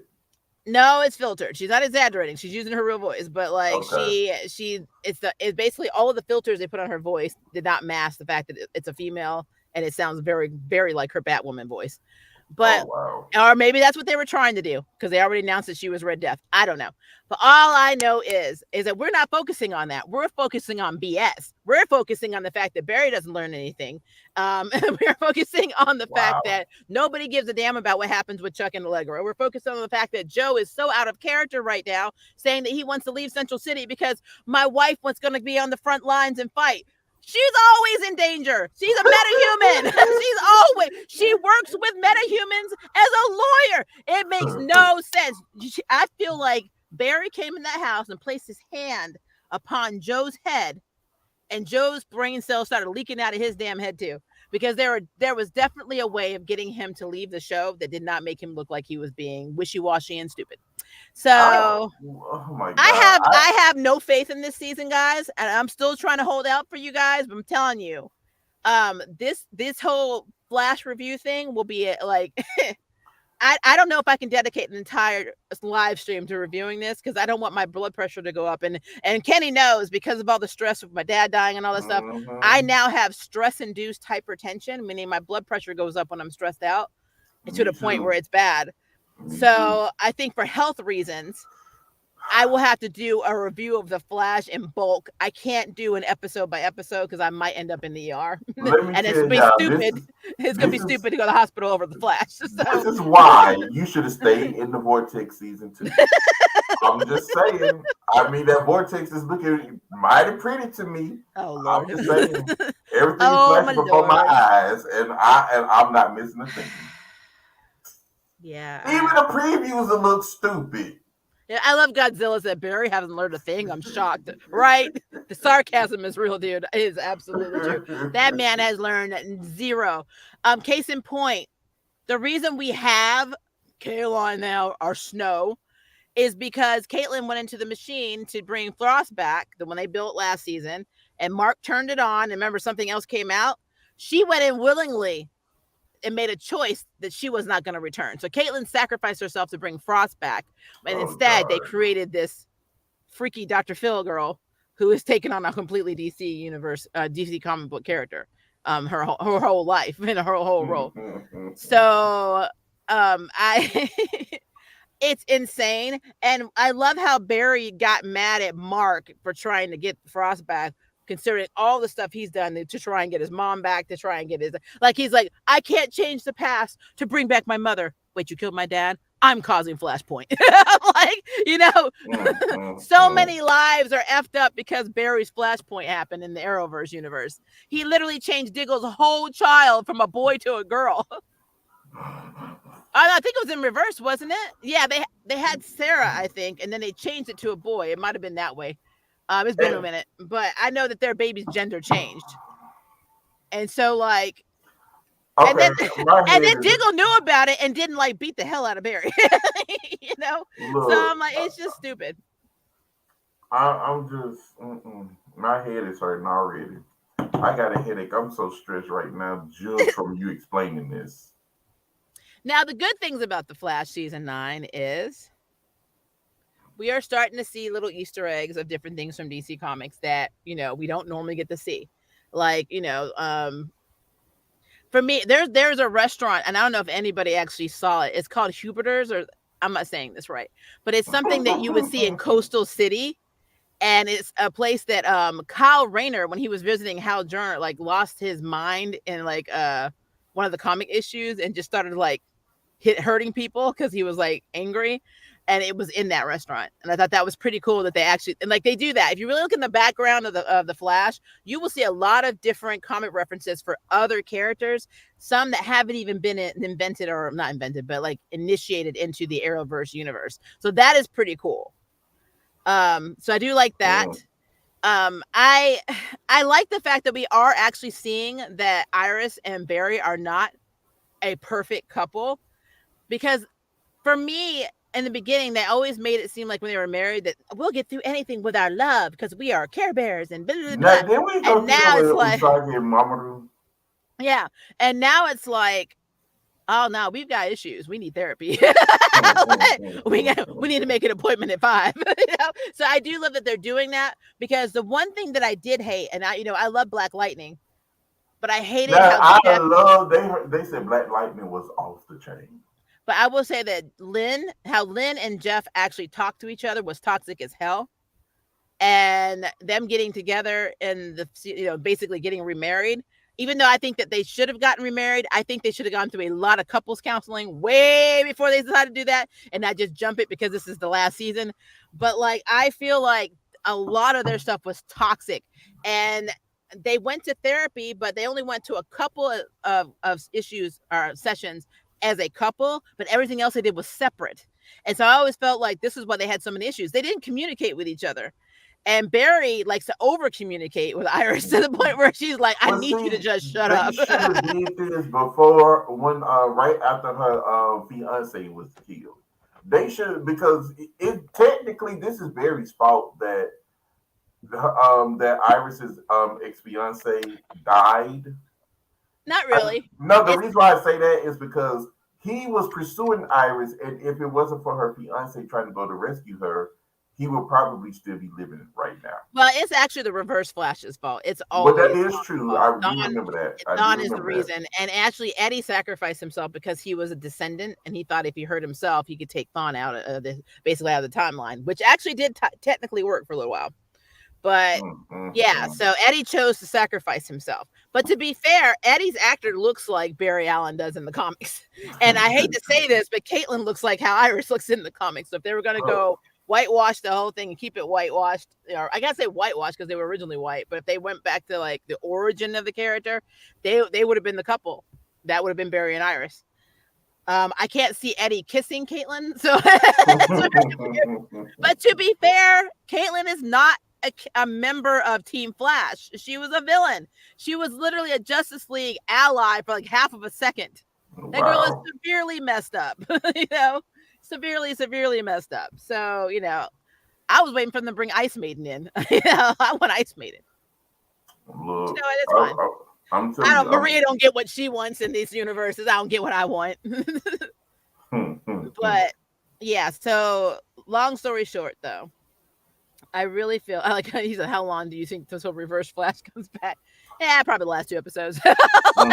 no, it's filtered. She's not exaggerating. She's using her real voice, but like Okay. it's basically all of the filters they put on her voice did not mask the fact that it's a female and it sounds very very like her Batwoman voice. Oh But wow. or maybe that's what they were trying to do because they already announced that she was Red Death. I don't know. But all I know is that we're not focusing on that. We're focusing on BS. We're focusing on the fact that Barry doesn't learn anything. We're focusing on the fact Wow. that nobody gives a damn about what happens with Chuck and Allegra. We're focused on the fact that Joe is so out of character right now, saying that he wants to leave Central City because my wife was going to be on the front lines and fight. She's always in danger. She's a metahuman. She works with metahumans as a lawyer. It makes no sense. I feel like Barry came in that house and placed his hand upon Joe's head, and Joe's brain cells started leaking out of his damn head too. Because there was definitely a way of getting him to leave the show that did not make him look like he was being wishy-washy and stupid. I. So Oh my I God. have I have no faith in this season, guys, and I'm still trying to hold out for you guys. But I'm telling you, this whole Flash review thing will be like I don't know if I can dedicate an entire live stream to reviewing this because I don't want my blood pressure to go up. And Kenny knows because of all the stress with my dad dying and all this stuff. I Mm-hmm. now have stress induced hypertension, meaning my blood pressure goes up when I'm stressed out to Me the point too. where it's bad. Me too. So I think for health reasons, I will have to do a review of the Flash in bulk. I can't do an episode by episode because I might end up in the ER, Let me and it's tell gonna be y'all. This stupid. is It's gonna this be is stupid to go to the hospital over the Flash. this So, is why you should have stayed in the Vortex season 2. I'm just saying. I mean, that Vortex is looking mighty pretty to me. oh I'm Lord, just saying. Everything is oh my flashing before my Lord, eyes, and I'm not missing a thing. Even yeah. the previews it look stupid. Yeah, I love Godzilla said Barry hasn't learned a thing. I'm shocked. Right? The sarcasm is real, dude. It is absolutely true. That man has learned zero. Case in point, the reason we have Kaylon now, our Snow, is because Caitlin went into the machine to bring Frost back, the one they built last season, and Mark turned it on. And remember, something else came out. She went in willingly and made a choice that she was not going to return. So Caitlin sacrificed herself to bring Frost back, and Oh instead they God. created this freaky Dr. Phil girl who is taking on a completely DC universe, DC comic book character, her whole life and her whole role. So I it's insane. And I love how Barry got mad at Mark for trying to get Frost back, considering all the stuff he's done to try and get his mom back, to try and get his like he's like, I can't change the past to bring back my mother. Wait, you killed my dad? I'm causing Flashpoint. Like, so many lives are effed up because Barry's Flashpoint happened in the Arrowverse universe. He literally changed Diggle's whole child from a boy to a girl. I think it was in reverse, wasn't it? Yeah, they had Sarah, I think, and then they changed it to a boy. It might have been that way. It's been a And, minute, but I know that their baby's gender changed, and so like, and then okay, my and head then is Diggle knew about it and didn't like beat the hell out of Barry, you know. So look. I'm like, it's just stupid. I'm just my head is hurting already. I got a headache. I'm so stressed right now just from you explaining this. Now the good things about the Flash season 9 is we are starting to see little Easter eggs of different things from DC Comics that we don't normally get to see, like for me, there's a restaurant, and I don't know if anybody actually saw it. It's called Hubert's, or I'm not saying this right, but it's something that you would see in Coastal City, and it's a place that Kyle Rayner, when he was visiting Hal Jordan, like lost his mind in like one of the comic issues and just started like hurting people because he was like angry, and it was in that restaurant. And I thought that was pretty cool that they actually, and like they do that. If you really look in the background of the Flash, you will see a lot of different comic references for other characters, some that haven't even been invented, or not invented, but like initiated into the Arrowverse universe. So that is pretty cool. So I do like that. Mm. I I like the fact that we are actually seeing that Iris and Barry are not a perfect couple, because for me, in the beginning, they always made it seem like when they were married that we'll get through anything with our love because we are Care Bears and blah, blah, Now, blah. did we go And through that now with it's like, Usagi and Mamoru? yeah. And now it's like, oh no, we've got issues. We need therapy. We need to make an appointment at 5. So I do love that they're doing that because the one thing that I did hate, and I love Black Lightning, but I hated Now how I Jeff. love they said Black Lightning was off the chain. But I will say that how Lynn and Jeff actually talked to each other was toxic as hell. And them getting together and basically getting remarried, even though I think that they should have gotten remarried, I think they should have gone through a lot of couples counseling way before they decided to do that and not just jump it because this is the last season. But like I feel like a lot of their stuff was toxic, and they went to therapy, but they only went to a couple of issues or sessions as a couple, but everything else they did was separate. And so I always felt like this is why they had so many issues. They didn't communicate with each other. And Barry likes to over communicate with Iris to the point where she's like, I Well, need you to see, just shut they up. should have did this before when right after her fiance was killed. They should because it technically this is Barry's fault that that Iris's ex fiance died. Not really. No, the It's reason why I say that is because he was pursuing Iris, and if it wasn't for her fiance trying to go to rescue her, he would probably still be living right now. Well, it's actually the Reverse Flash's fault. It's Well, that always is Dawn's true. fault. I do remember that. I do Dawn is the remember that. reason. And actually, Eddie sacrificed himself because he was a descendant, and he thought if he hurt himself, he could take Thawne out of basically out of the timeline, which actually did technically work for a little while. But yeah, so Eddie chose to sacrifice himself. But to be fair, Eddie's actor looks like Barry Allen does in the comics. And I hate to say this, but Caitlin looks like how Iris looks in the comics. So if they were going to go whitewash the whole thing and keep it whitewashed, or I gotta say whitewashed because they were originally white, but if they went back to like the origin of the character, they would have been the couple. That would have been Barry and Iris. I can't see Eddie kissing Caitlin, so but to be fair, Caitlin is not a member of Team Flash. She was a villain. She was literally a Justice League ally for like half of a second. That girl is severely messed up, severely messed up. So, I was waiting for them to bring Ice Maiden in. I want Ice Maiden. Look, It's fine. I'm telling you, Maria don't get what she wants in these universes. I don't get what I want. But yeah, so long story short, though, I really feel like he said, "How long do you think until Reverse Flash comes back?" Yeah, probably the last 2 episodes. I'm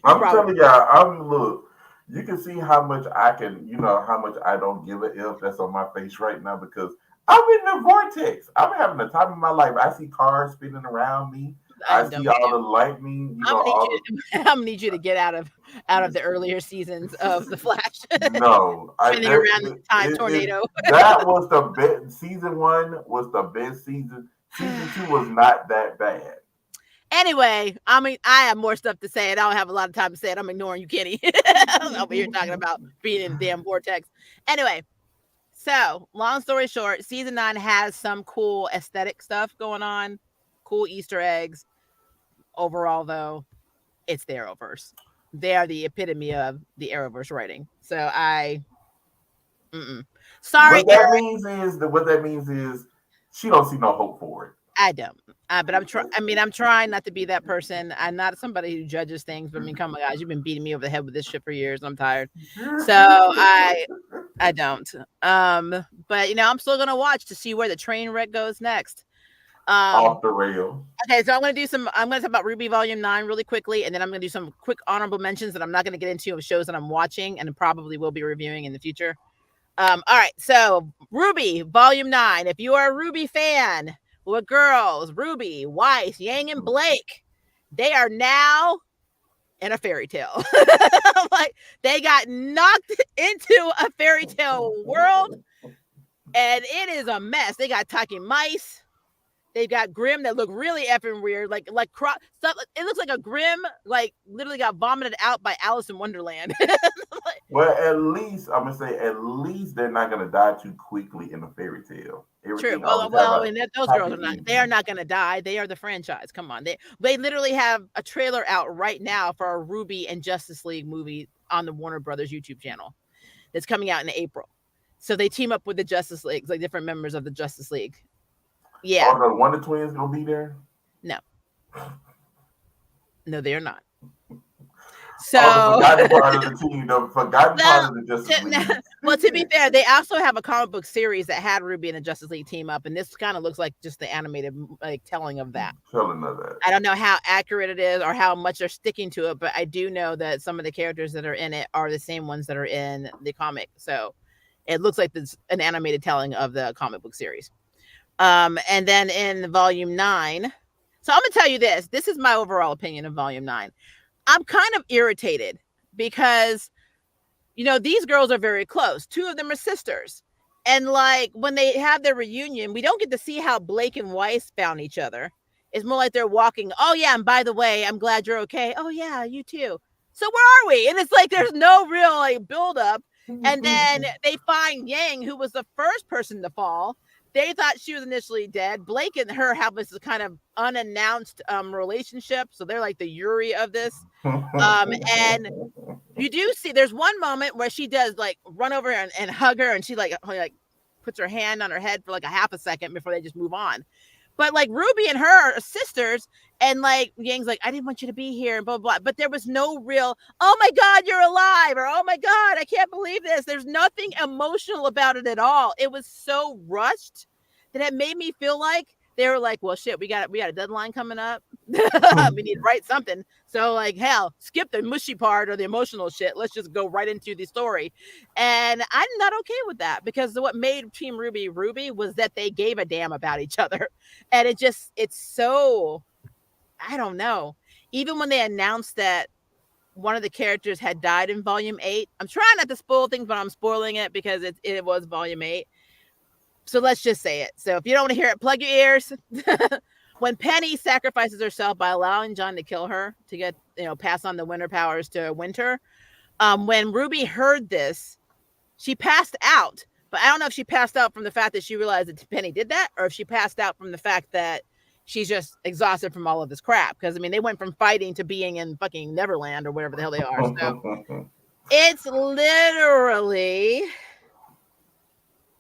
telling y'all, look. You can see how much how much I don't give a f that's on my face right now because I'm in the vortex. I'm having the time of my life. I see cars spinning around me. I see all the lightning. I'm gonna need you to get out of the earlier seasons of the Flash. No, spinning around the time tornado. That was the best. Season 1 was the best season. Season 2 was not that bad. Anyway, I mean, I have more stuff to say, and I don't have a lot of time to say it. I'm ignoring you, Kenny. I'll be here talking about being in the damn vortex. Anyway, so long story short, season 9 has some cool aesthetic stuff going on, cool Easter eggs. Overall, though, it's the Arrowverse. They are the epitome of the Arrowverse writing. So sorry. What that means is she don't see no hope for it. I don't. But I'm trying. I'm trying not to be that person. I'm not somebody who judges things. But come on, guys, you've been beating me over the head with this shit for years, and I'm tired. So I don't. But I'm still gonna watch to see where the train wreck goes next. Off the rail. Okay, so I'm gonna talk about Ruby Volume 9 really quickly, and then I'm gonna do some quick honorable mentions that I'm not gonna get into of shows that I'm watching and probably will be reviewing in the future. All right, so Ruby Volume 9. If you are a Ruby fan, with girls, Ruby, Weiss, Yang, and Blake, they are now in a fairy tale. Like they got knocked into a fairy tale world, and it is a mess. They got talking mice. They've got Grimm that look really effing weird, like stuff. It looks like a Grimm, like literally got vomited out by Alice in Wonderland. Well, at least I'm gonna say, at least they're not gonna die too quickly in a fairy tale. True. Well, and those girls are not. They are not gonna die. They are the franchise. Come on, they literally have a trailer out right now for a Ruby and Justice League movie on the Warner Brothers YouTube channel that's coming out in April. So they team up with the Justice League, like different members of the Justice League. Yeah. Are the Wonder Twins gonna be there? No. No, they are not. Oh, the So forgotten part of the team, the forgotten part well, of the Justice League. well, to be fair, they also have a comic book series that had Ruby and the Justice League team up, and this kind of looks like just the animated like telling of that. Telling of that. I don't know how accurate it is or how much they're sticking to it, but I do know that some of the characters that are in it are the same ones that are in the comic. So it looks like it's an animated telling of the comic book series. And then in volume 9, so I'm gonna tell you this. This is my overall opinion of volume 9. I'm kind of irritated because these girls are very close. Two of them are sisters. And like when they have their reunion, we don't get to see how Blake and Weiss found each other. It's more like they're walking. Oh yeah, and by the way, I'm glad you're okay. Oh yeah, you too. So where are we? And it's like there's no real like build up. And then they find Yang, who was the first person to fall. They thought she was initially dead. Blake and her have this kind of unannounced relationship. So they're like the Yuri of this. And you do see there's one moment where she does like run over and hug her, and she like puts her hand on her head for like a half a second before they just move on. But like Ruby and her are sisters, and like Yang's like, I didn't want you to be here, and blah, blah, blah. But there was no real, oh my God, you're alive, or oh my God, I can't believe this. There's nothing emotional about it at all. It was so rushed that it made me feel like they were like, well, shit, we got a deadline coming up. We need to write something. So like, hell, skip the mushy part or the emotional shit. Let's just go right into the story. And I'm not okay with that, because what made Team Ruby Ruby was that they gave a damn about each other. And it's so, I don't know. Even when they announced that one of the characters had died in volume 8, I'm trying not to spoil things, but I'm spoiling it because it was volume 8. So let's just say it. So if you don't want to hear it, plug your ears. When Penny sacrifices herself by allowing John to kill her to get, pass on the winter powers to Winter. When Ruby heard this, she passed out. But I don't know if she passed out from the fact that she realized that Penny did that, or if she passed out from the fact that she's just exhausted from all of this crap. Because, I mean, they went from fighting to being in fucking Neverland or wherever the hell they are. So it's literally,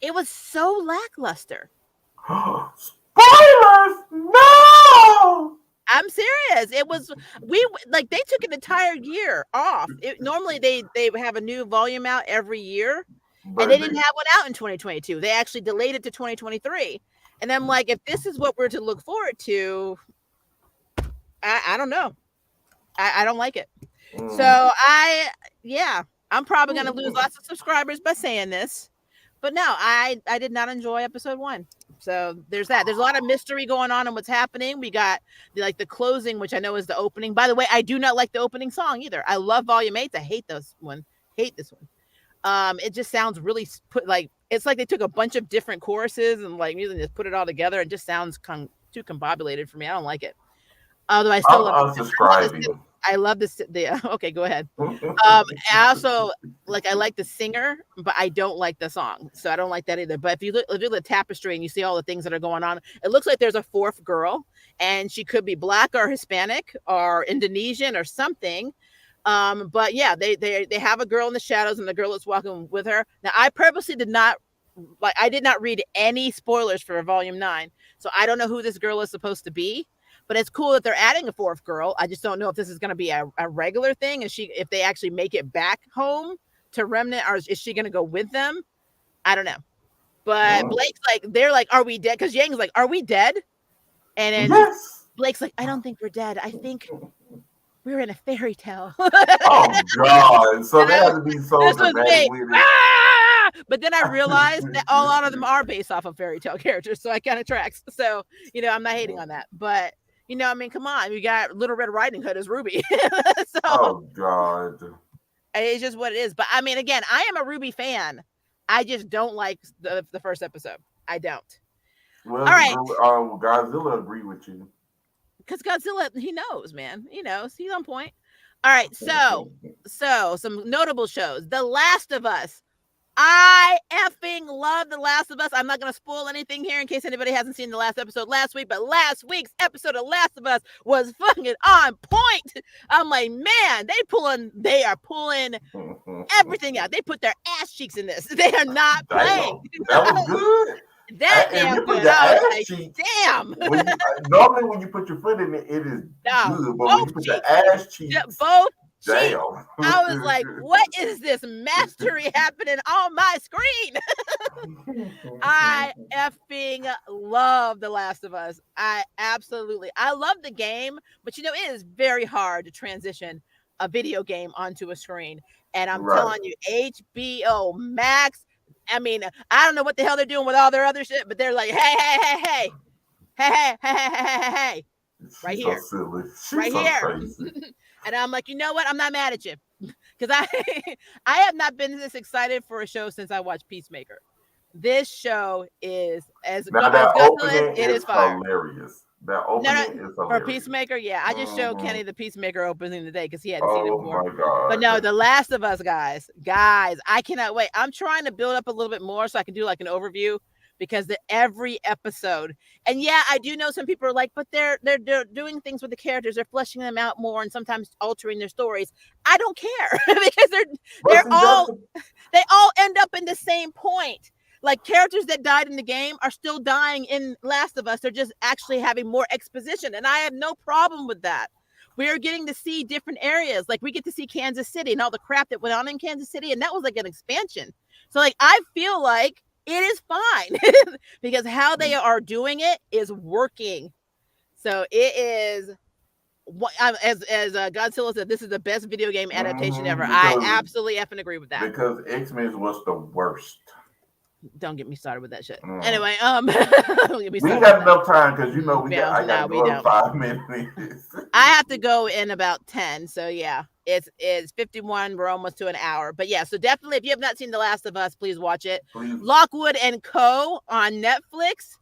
it was so lackluster. Spoilers! No! I'm serious. It was, they took an entire year off. Normally they have a new volume out every year, and they didn't have one out in 2022. They actually delayed it to 2023. And I'm like, if this is what we're to look forward to, I don't know. I don't like it. So I'm probably going to lose lots of subscribers by saying this. But no, I did not enjoy episode 1. So there's that. There's a lot of mystery going on what's happening. We got the closing, which I know is the opening. By the way, I do not like the opening song either. I love Volume 8. I hate this one. It just sounds really it's like they took a bunch of different choruses and like music and just put it all together. It just sounds too combobulated for me. I don't like it. Although I still I love this. Okay, go ahead. I also I like the singer, but I don't like the song, so I don't like that either. But if you look at the tapestry and you see all the things that are going on, it looks like there's a 4th girl, and she could be Black or Hispanic or Indonesian or something. But yeah, they have a girl in the shadows, and the girl that's walking with her. Now, I purposely did not read any spoilers for Volume 9, so I don't know who this girl is supposed to be. But it's cool that they're adding a 4th girl. I just don't know if this is going to be a regular thing. If they actually make it back home to Remnant, or is she going to go with them? I don't know. But Blake's like, they're like, are we dead? Because Yang's like, are we dead? And then Blake's like, I don't think we're dead. I think we're in a fairy tale. Oh God! So they have to be so dramatic with it. But then I realized that a lot of them are based off of fairy tale characters, so I kind of tracks. So I'm not hating on that, but. I mean, come on. We got Little Red Riding Hood as Ruby. So, oh, God. It's just what it is. But, I mean, again, I am a Ruby fan. I just don't like the first episode. I don't. Well, all right. Godzilla agreed with you. Because Godzilla, he knows, man. He knows. He's on point. All right. So some notable shows. The Last of Us. I effing love The Last of Us. I'm not going to spoil anything here in case anybody hasn't seen the last episode last week, but last week's episode of Last of Us was fucking on point. I'm like, man, they are pulling everything out. They put their ass cheeks in this. They are not playing. Damn, that was good. That If damn you put good. your I was ass like, cheeks, damn. normally when you put your foot in it, it is No, good. But when you put the ass cheeks, both cheeks. damn. I was like, what is this mastery happening on my screen? I effing love The Last of Us. I love the game, but you know, it is very hard to transition a video game onto a screen. And I'm telling you, HBO Max, I mean, I don't know what the hell they're doing with all their other shit, but they're like, hey, right here. So silly. She's right so here. Crazy. And I'm like, you know what? I'm not mad at you. Because I have not been this excited for a show since I watched Peacemaker. This show is as good as it is fire. Hilarious. That opening is hilarious. For Peacemaker, yeah. I just showed Kenny the Peacemaker opening today because he hadn't seen it before. Oh my God. But no, The Last of Us, guys, I cannot wait. I'm trying to build up a little bit more so I can do like an overview because every episode, and yeah, I do know some people are like, but they're doing things with the characters, they're fleshing them out more and sometimes altering their stories. I don't care because they all end up in the same point. Like characters that died in the game are still dying in Last of Us. They're just actually having more exposition. And I have no problem with that. We are getting to see different areas. Like we get to see Kansas City and all the crap that went on in Kansas City. And that was like an expansion. So like, I feel like it is fine because how they are doing it is working. So it is, as Godzilla said, this is the best video game adaptation ever. I absolutely effing agree with that. Because X-Men was the worst. Don't get me started with that shit. Anyway, we got enough time because you know I got to go in 5 minutes. I have to go in about 10. So yeah, it's 51. We're almost to an hour. But yeah, so definitely if you have not seen The Last of Us, please watch it. Lockwood&Co on Netflix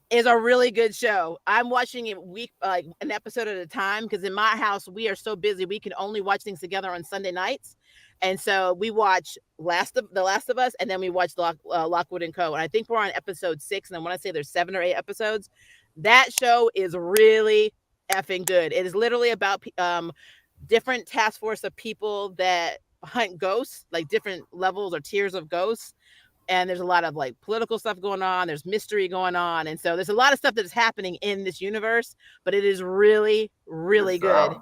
is a really good show. I'm watching it like an episode at a time because in my house we are so busy we can only watch things together on Sunday nights. And so we watch The Last of Us, and then we watch Lockwood&Co. And I think we're on episode 6. And when I say there's 7 or 8 episodes, that show is really effing good. It is literally about different task force of people that hunt ghosts, like different levels or tiers of ghosts. And there's a lot of like political stuff going on. There's mystery going on. And so there's a lot of stuff that is happening in this universe, but it is really, really good.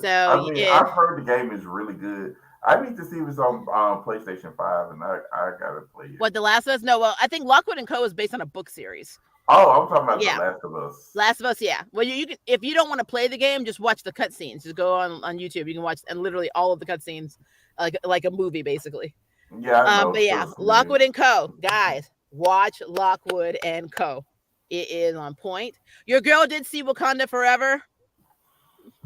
So I've heard the game is really good. I need to see if it's on PlayStation 5, and I gotta play it. What, The Last of Us? No, well, I think Lockwood&Co is based on a book series. Oh, I'm talking about The Last of Us. Last of Us, yeah. Well, you can, if you don't want to play the game, just watch the cutscenes. Just go on YouTube. You can watch and literally all of the cutscenes, like a movie, basically. Yeah. But yeah, Lockwood&Co, guys, watch Lockwood&Co. It is on point. Your girl did see Wakanda Forever.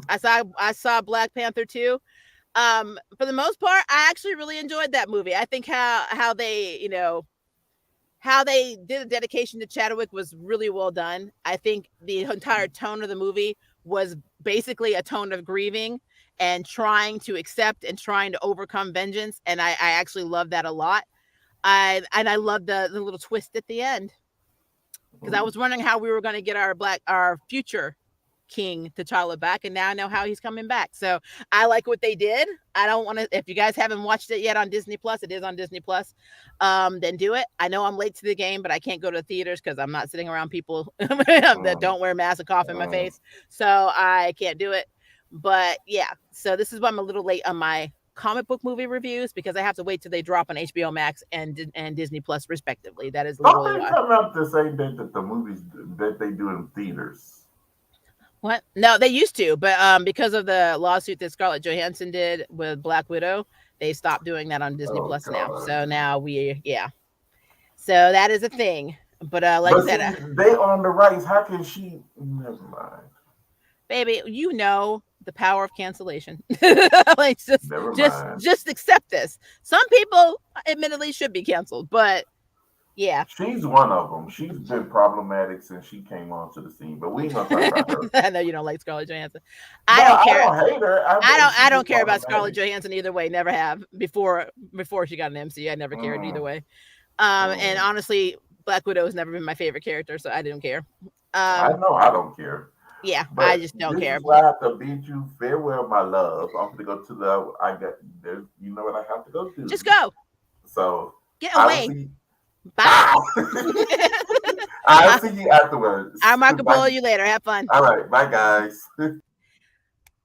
I saw Black Panther 2. For the most part, I actually really enjoyed that movie. I think how they did a dedication to Chadwick was really well done. I think the entire tone of the movie was basically a tone of grieving and trying to accept and trying to overcome vengeance. And I actually love that a lot. I love the little twist at the end because I was wondering how we were going to get our future King T'Challa back, and now I know how he's coming back. So I like what they did. I don't want to, if you guys haven't watched it yet on Disney Plus, it is on Disney Plus, then do it. I know I'm late to the game, but I can't go to theaters because I'm not sitting around people that don't wear masks and cough in my face, so I can't do it. But yeah, so this is why I'm a little late on my comic book movie reviews because I have to wait till they drop on HBO Max and Disney Plus respectively. That is literally why. Come out the same day that the movies that they do in theaters. What? No, they used to, but because of the lawsuit that Scarlett Johansson did with Black Widow, they stopped doing that on Disney Plus now. So now so that is a thing. But like I said, they on the rights. How can she? Never mind, baby. You know the power of cancellation. Like just accept this. Some people, admittedly, should be canceled, but Yeah. She's one of them. She's been problematic since she came onto the scene, but we ain't gonna talk about her. I know you don't like Scarlett Johansson. I No, don't I care. don't hate her. She's I don't just care about Scarlett problematic. Johansson either way. Never have before she got an MCU. I never cared either Mm, way. And mm. honestly, Black Widow has never been my favorite character, so I didn't care. I Um, know I don't care. yeah, I But just don't this care. is where I have to bid you farewell, my love. I'm gonna go to the. I got there. You know what I have to go Just do. go, So get I will away. see. Bye. Ah! I'll I, see you afterwards. I'm Marco Bye. Polo. You later. Have fun. All right, bye guys. All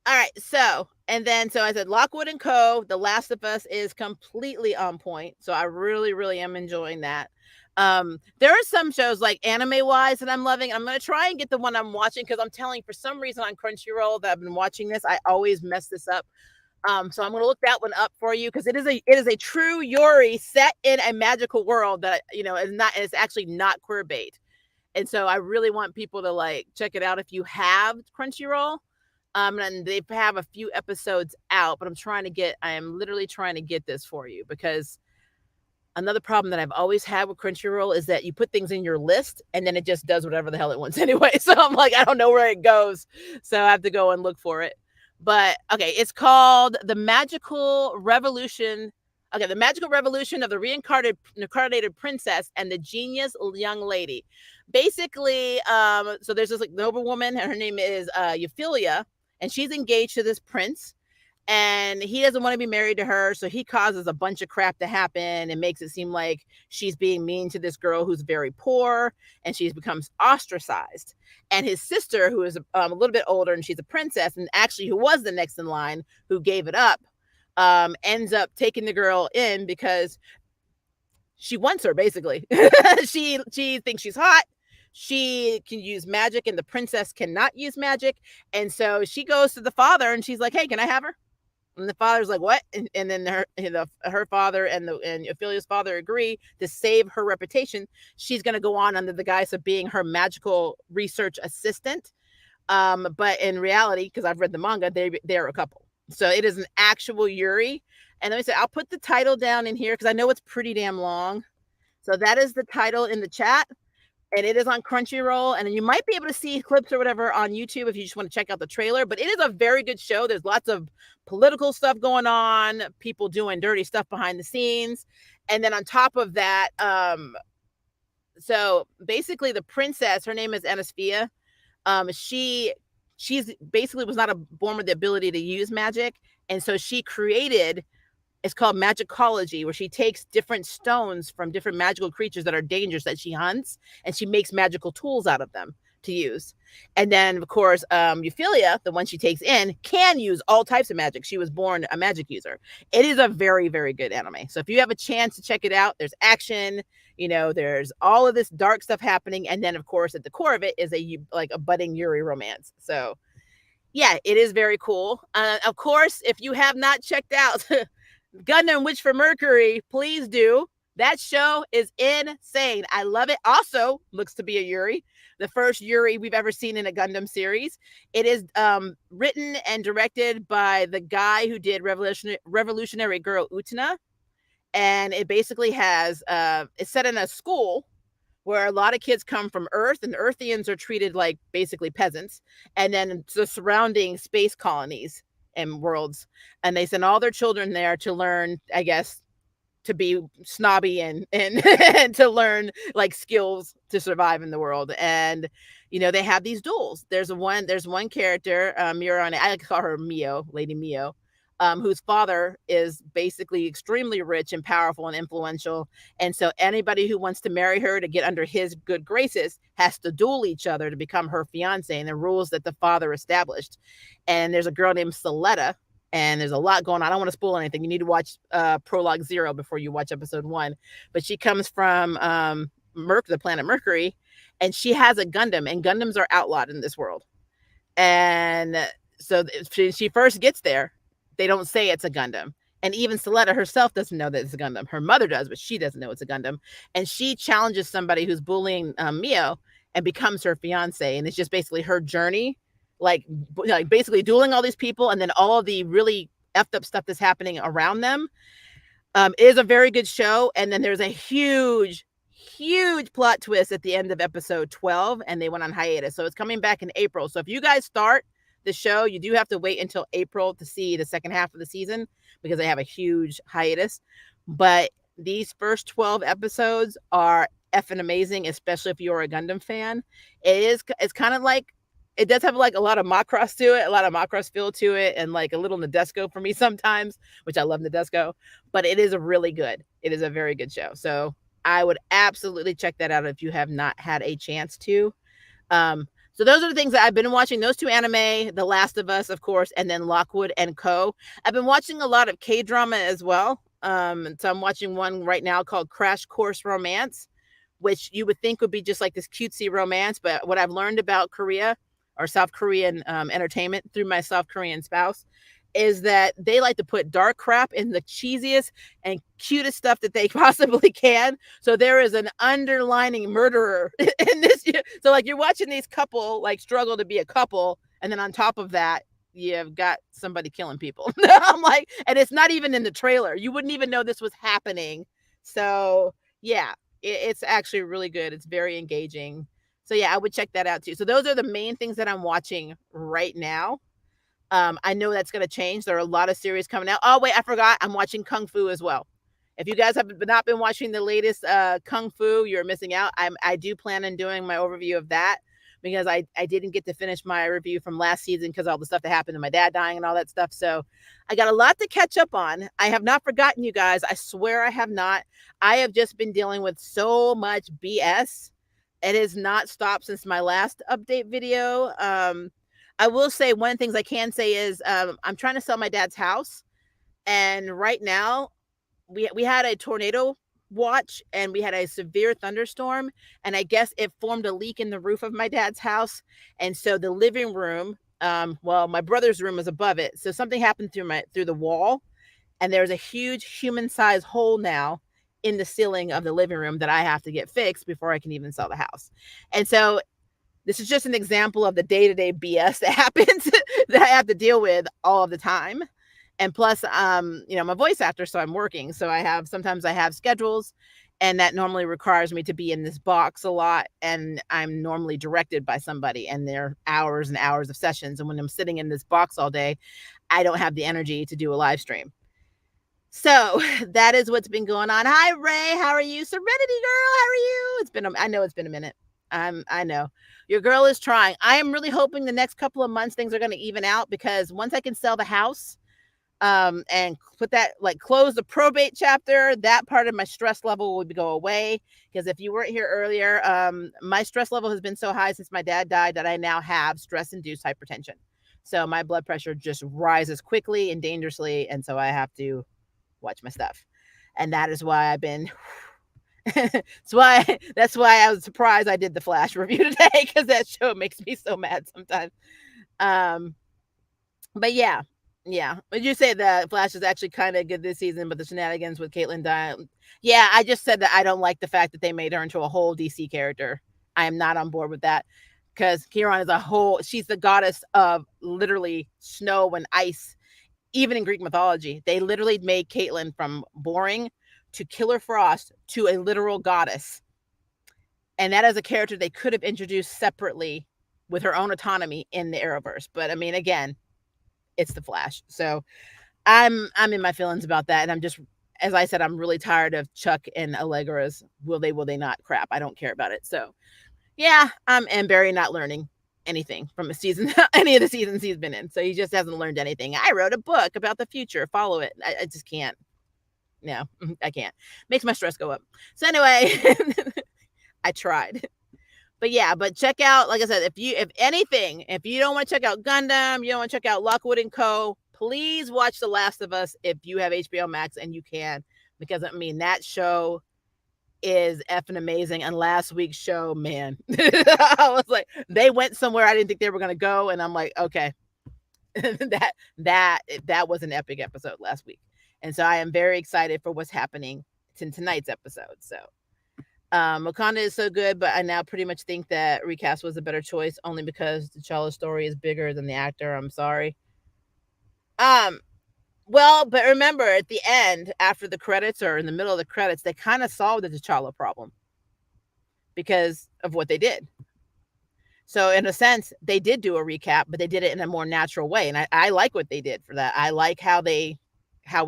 right. So, and then, so I said Lockwood and Co. The Last of Us is completely on point. So I really, really am enjoying that. There are some shows like anime wise that I'm loving. I'm going to try and get the one I'm watching because I'm telling for some reason on Crunchyroll that I've been watching this. I always mess this up. So I'm going to look that one up for you because it is a true Yuri set in a magical world that is not, it's actually not queer bait. And so I really want people to like check it out if you have Crunchyroll. And they have a few episodes out, but I am literally trying to get this for you because another problem that I've always had with Crunchyroll is that you put things in your list and then it just does whatever the hell it wants anyway. So I'm like, I don't know where it goes. So I have to go and look for it. But okay, it's called The Magical Revolution. Okay, The Magical Revolution of the Reincarnated Princess and the Genius Young Lady. Basically, so there's this like noble woman, and her name is Euphilia, and she's engaged to this prince, and he doesn't want to be married to her, so he causes a bunch of crap to happen and makes it seem like she's being mean to this girl who's very poor, and she becomes ostracized. And his sister, who is a little bit older, and she's a princess, and actually who was the next in line, who gave it up, ends up taking the girl in because she wants her basically. She thinks she's hot. She can use magic, and the princess cannot use magic. And so she goes to the father, and she's like, "Hey, can I have her?" And the father's like, "What?" And then her father and Ophelia's father agree to save her reputation. She's going to go on under the guise of being her magical research assistant. But in reality, because I've read the manga, they're a couple. So it is an actual Yuri. And let me say, I'll put the title down in here because I know it's pretty damn long. So that is the title in the chat, and it is on Crunchyroll, and you might be able to see clips or whatever on YouTube if you just want to check out the trailer. But it is a very good show. There's lots of political stuff going on, people doing dirty stuff behind the scenes, and then on top of that, so basically the princess, her name is Anastasia. She's basically was not born with the ability to use magic, and so she created, it's called magicology, where she takes different stones from different magical creatures that are dangerous that she hunts, and she makes magical tools out of them to use. And then, of course, Euphilia, the one she takes in, can use all types of magic. She was born a magic user. It is a very, very good anime. So if you have a chance to check it out, there's action. There's all of this dark stuff happening, and then, of course, at the core of it is a budding Yuri romance. So yeah, it is very cool. Of course, if you have not checked out Gundam Witch for Mercury, please do. That show is insane. I love it. Also, looks to be a Yuri, the first Yuri we've ever seen in a Gundam series. It is written and directed by the guy who did Revolutionary Girl Utena. And it basically it's set in a school where a lot of kids come from Earth, and Earthians are treated like basically peasants, and then the surrounding space colonies and worlds. And they send all their children there to learn, I guess, to be snobby and and to learn like skills to survive in the world. And they have these duels. There's one character, Mirani, I like to call her Mio, Lady Mio, whose father is basically extremely rich and powerful and influential. And so anybody who wants to marry her to get under his good graces has to duel each other to become her fiance, and the rules that the father established. And there's a girl named Soletta, and there's a lot going on. I don't want to spoil anything. You need to watch Prologue 0 before you watch episode 1. But she comes from the planet Mercury, and she has a Gundam, and Gundams are outlawed in this world. And so she first gets there, they don't say it's a Gundam. And even Soletta herself doesn't know that it's a Gundam. Her mother does, but she doesn't know it's a Gundam. And she challenges somebody who's bullying Mio and becomes her fiance. And it's just basically her journey, like basically dueling all these people, and then all of the really effed up stuff that's happening around them. It is a very good show. And then there's a huge, huge plot twist at the end of episode 12, and they went on hiatus. So it's coming back in April. So if you guys start the show, you do have to wait until April to see the second half of the season because they have a huge hiatus. But these first 12 episodes are effing amazing, especially if you're a Gundam fan. It's kind of like it does have like a lot of Macross to it, a lot of Macross feel to it, and like a little Nadesco for me sometimes, which I love Nadesco. But it is a really good. It is a very good show. So I would absolutely check that out if you have not had a chance to. So those are the things that I've been watching. Those two anime, The Last of Us, of course, and then Lockwood&Co. I've been watching a lot of K-drama as well. So I'm watching one right now called Crash Course Romance, which you would think would be just like this cutesy romance. But what I've learned about Korea or South Korean entertainment through my South Korean spouse is that they like to put dark crap in the cheesiest and cutest stuff that they possibly can. So there is an underlining murderer in this. So like you're watching these couple like struggle to be a couple, and then on top of that, you've got somebody killing people. I'm like, and it's not even in the trailer. You wouldn't even know this was happening. So yeah, it's actually really good. It's very engaging. So yeah, I would check that out too. So those are the main things that I'm watching right now. I know that's going to change. There are a lot of series coming out. Oh, wait, I forgot. I'm watching Kung Fu as well. If you guys have not been watching the latest Kung Fu, you're missing out. I do plan on doing my overview of that because I didn't get to finish my review from last season because all the stuff that happened to my dad dying and all that stuff. So I got a lot to catch up on. I have not forgotten you guys. I swear I have not. I have just been dealing with so much BS. It has not stopped since my last update video. I will say one of the things I can say is I'm trying to sell my dad's house, and right now we had a tornado watch and we had a severe thunderstorm, and I guess it formed a leak in the roof of my dad's house, and so the living room, well, my brother's room was above it, so something happened through the wall, and there's a huge human-sized hole now in the ceiling of the living room that I have to get fixed before I can even sell the house, and so this is just an example of the day-to-day BS that happens that I have to deal with all of the time. And plus, I'm a voice actor, so I'm working. So sometimes I have schedules, and that normally requires me to be in this box a lot. And I'm normally directed by somebody, and there are hours and hours of sessions. And when I'm sitting in this box all day, I don't have the energy to do a live stream. So that is what's been going on. Hi, Ray. How are you? Serenity girl, how are you? I know it's been a minute. I know. Your girl is trying. I am really hoping the next couple of months things are going to even out because once I can sell the house, and put that like close the probate chapter, that part of my stress level would go away. Because if you weren't here earlier, my stress level has been so high since my dad died that I now have stress-induced hypertension. So my blood pressure just rises quickly and dangerously, and so I have to watch my stuff. And that is why I've been that's why I was surprised I did the Flash review today because that show makes me so mad sometimes. Um, but yeah. Would you say that Flash is actually kind of good this season, but the shenanigans with Caitlyn dying? Yeah, I just said that I don't like the fact that they made her into a whole DC character. I am not on board with that because Kieran is she's the goddess of literally snow and ice. Even in Greek mythology, they literally made Caitlyn from boring to Killer Frost to a literal goddess. And that is a character they could have introduced separately with her own autonomy in the Arrowverse. But I mean, again, it's the Flash. So I'm in my feelings about that. And I'm just, as I said, I'm really tired of Chuck and Allegra's will they not crap. I don't care about it. So yeah, and Barry not learning anything from a season, any of the seasons he's been in. So he just hasn't learned anything. I wrote a book about the future. Follow it. I just can't. No, I can't. Makes my stress go up. So anyway, I tried. But yeah, but check out, like I said, if you don't want to check out Gundam, you don't want to check out Lockwood&Co, please watch The Last of Us if you have HBO Max and you can. Because I mean that show is effing amazing. And last week's show, man, I was like, they went somewhere I didn't think they were gonna go, and I'm like, okay. that was an epic episode last week. And so I am very excited for what's happening in tonight's episode. So Wakanda is so good, but I now pretty much think that recast was a better choice only because T'Challa's story is bigger than the actor. I'm sorry. Well, but remember at the end, after the credits or in the middle of the credits, they kind of solved the T'Challa problem. because of what they did. So in a sense, they did do a recap, but they did it in a more natural way, and I like what they did for that. I like how we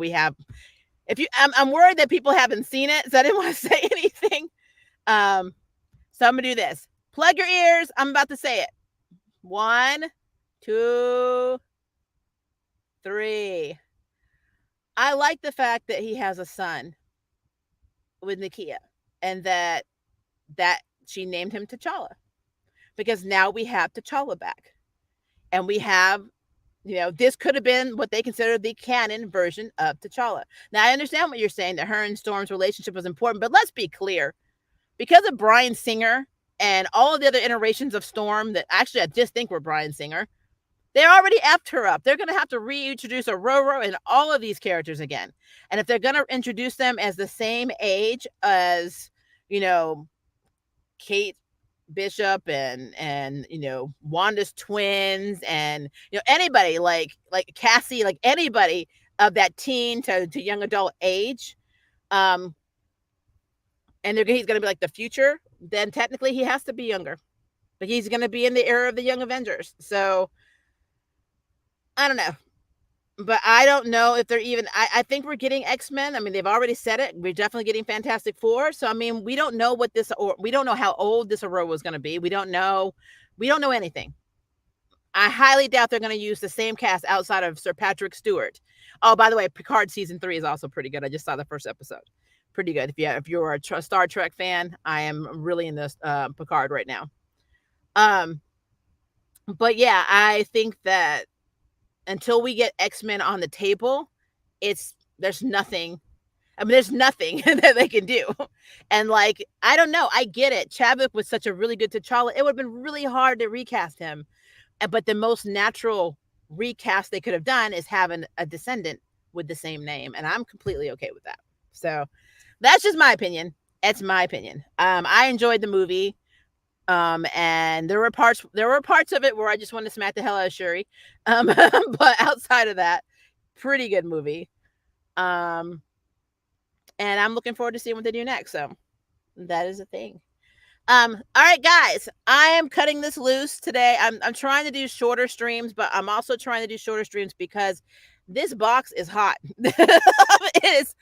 have. If you, I'm worried that people haven't seen it, so I didn't want to say anything. Um, so I'm gonna do this. Plug your ears. I'm about to say it. 1, 2, 3. I like the fact that he has a son with Nakia, and that she named him T'Challa, because now we have T'Challa back, and we have, this could have been what they consider the canon version of T'Challa. Now I understand what you're saying, that her and Storm's relationship was important, but let's be clear, because of Bryan Singer and all of the other iterations of Storm that actually I just think were Bryan Singer, they already effed her up. They're going to have to reintroduce Aurora and all of these characters again. And if they're going to introduce them as the same age as, you know, Kate Bishop and Wanda's twins, and anybody like Cassie, like anybody of that teen to young adult age, um and he's going to be like the future, then technically he has to be younger, but he's going to be in the era of the Young Avengers. So I don't know. But I don't know if they're even. I think we're getting X-Men. I mean, they've already said it. We're definitely getting Fantastic Four. So I mean, we don't know we don't know how old this Aurora is going to be. We don't know anything. I highly doubt they're going to use the same cast outside of Sir Patrick Stewart. Oh, by the way, Picard season 3 is also pretty good. I just saw the first episode. Pretty good. If you're a Star Trek fan, I am really in this Picard right now. But yeah, I think that until we get X-Men on the table, there's nothing. I mean, there's nothing that they can do. And like, I don't know. I get it. Chadwick was such a really good T'Challa. It would have been really hard to recast him. But the most natural recast they could have done is having a descendant with the same name. And I'm completely okay with that. So that's just my opinion. It's my opinion. I enjoyed the movie. And there were parts of it where I just wanted to smack the hell out of Shuri. But outside of that, pretty good movie. And I'm looking forward to seeing what they do next. So that is a thing. All right, guys, I am cutting this loose today. I'm trying to do shorter streams, but I'm also trying to do shorter streams because this box is hot. It is.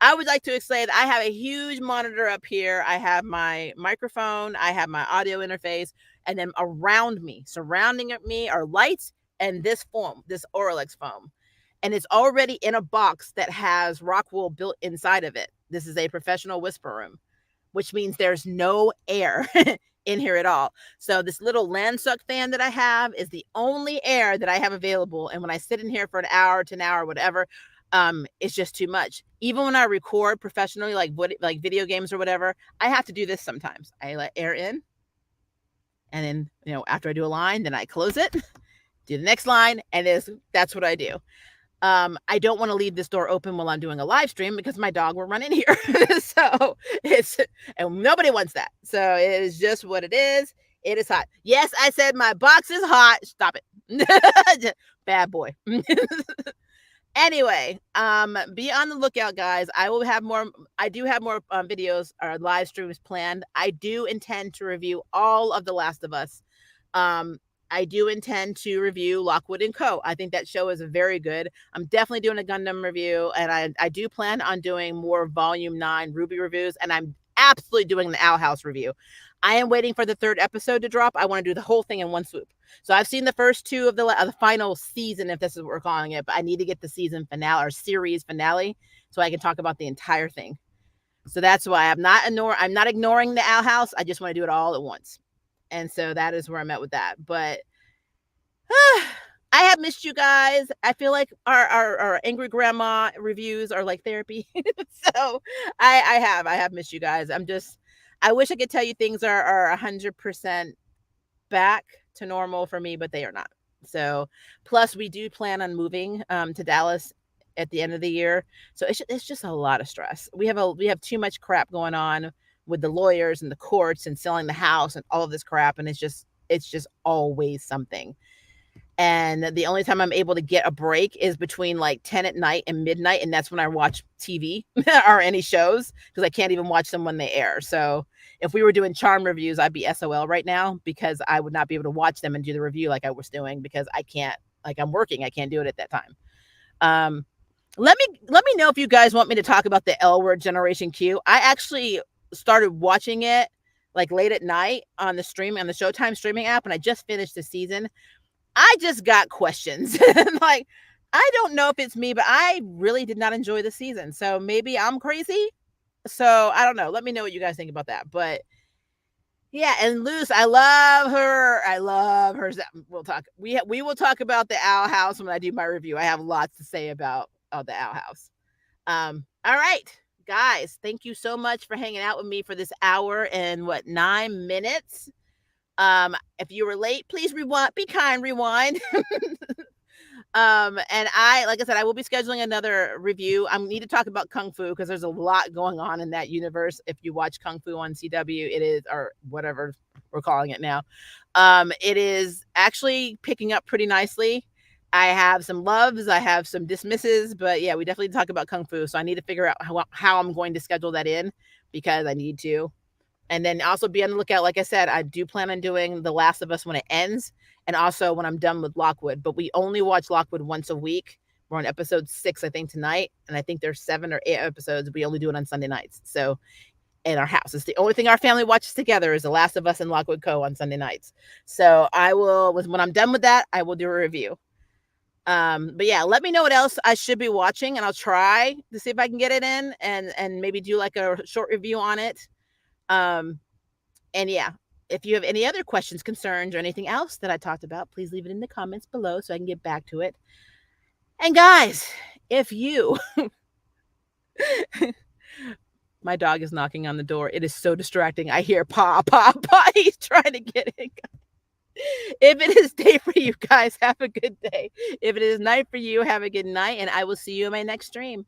I would like to explain that I have a huge monitor up here. I have my microphone, I have my audio interface, and then around me, surrounding me, are lights and this foam, this Oralex foam. And it's already in a box that has rock wool built inside of it. This is a professional whisper room, which means there's no air in here at all. So this little Landsuck fan that I have is the only air that I have available. And when I sit in here for an hour to an hour, whatever, it's just too much. Even when I record professionally, like video games or whatever, I have to do this sometimes. I let air in, and then after I do a line, then I close it, do the next line, and that's what I do. I don't want to leave this door open while I'm doing a live stream because my dog will run in here. So and nobody wants that. So it is just what it is. It is hot. Yes, I said my box is hot. Stop it. Bad boy. Anyway, be on the lookout, guys. I do have more videos or live streams planned. I do intend to review all of The Last of Us. I do intend to review Lockwood&Co. I think that show is very good. I'm definitely doing a Gundam review, and I do plan on doing more Volume 9 Ruby reviews, and I'm absolutely doing the Owl House review. I am waiting for the 3rd episode to drop. I want to do the whole thing in one swoop. So I've seen the first 2 of the final season, if this is what we're calling it, but I need to get the season finale or series finale so I can talk about the entire thing. So that's why I'm not ignoring the Owl House. I just want to do it all at once. And so that is where I'm at with that. But I have missed you guys. I feel like our angry grandma reviews are like therapy. So I have missed you guys. I wish I could tell you things are 100% back to normal for me, but they are not. So plus we do plan on moving to Dallas at the end of the year. So it's just a lot of stress. We have too much crap going on with the lawyers and the courts and selling the house and all of this crap, and it's just always something. And the only time I'm able to get a break is between like 10 at night and midnight, and that's when I watch TV or any shows because I can't even watch them when they air. So if we were doing Charm reviews, I'd be SOL right now because I would not be able to watch them and do the review like I was doing because I can't, like I'm working, I can't do it at that time. Um, let me know if you guys want me to talk about the L Word Generation Q. I actually started watching it like late at night on the stream on the Showtime streaming app, and I just finished the season. I just got questions. Like, I don't know if it's me, but I really did not enjoy the season. So maybe I'm crazy. So I don't know. Let me know what you guys think about that. But yeah, and Luce, I love her. I love her. We'll talk. We will talk about the Owl House when I do my review. I have lots to say about the Owl House. All right, guys, thank you so much for hanging out with me for this hour and 9 minutes. If you were late, please rewind. Be kind, rewind. And like I said, I will be scheduling another review. I need to talk about Kung Fu because there's a lot going on in that universe. If you watch Kung Fu on CW, it is, or whatever we're calling it now. It is actually picking up pretty nicely. I have some loves, I have some dismisses, but yeah, we definitely talk about Kung Fu. So I need to figure out how I'm going to schedule that in because I need to. And then also be on the lookout. Like I said, I do plan on doing The Last of Us when it ends, and also when I'm done with Lockwood. But we only watch Lockwood once a week. We're on episode 6, I think, tonight, and I think there's 7 or 8 episodes. We only do it on Sunday nights. So in our house, it's the only thing our family watches together is The Last of Us and Lockwood&co on Sunday nights. So I will, when I'm done with that, I will do a review. But yeah, let me know what else I should be watching, and I'll try to see if I can get it in and maybe do like a short review on it. And yeah, if you have any other questions, concerns, or anything else that I talked about, please leave it in the comments below so I can get back to it. And guys, if you, my dog is knocking on the door. It is so distracting. I hear paw, paw, paw. He's trying to get in. If it is day for you guys, have a good day. If it is night for you, have a good night. And I will see you in my next stream.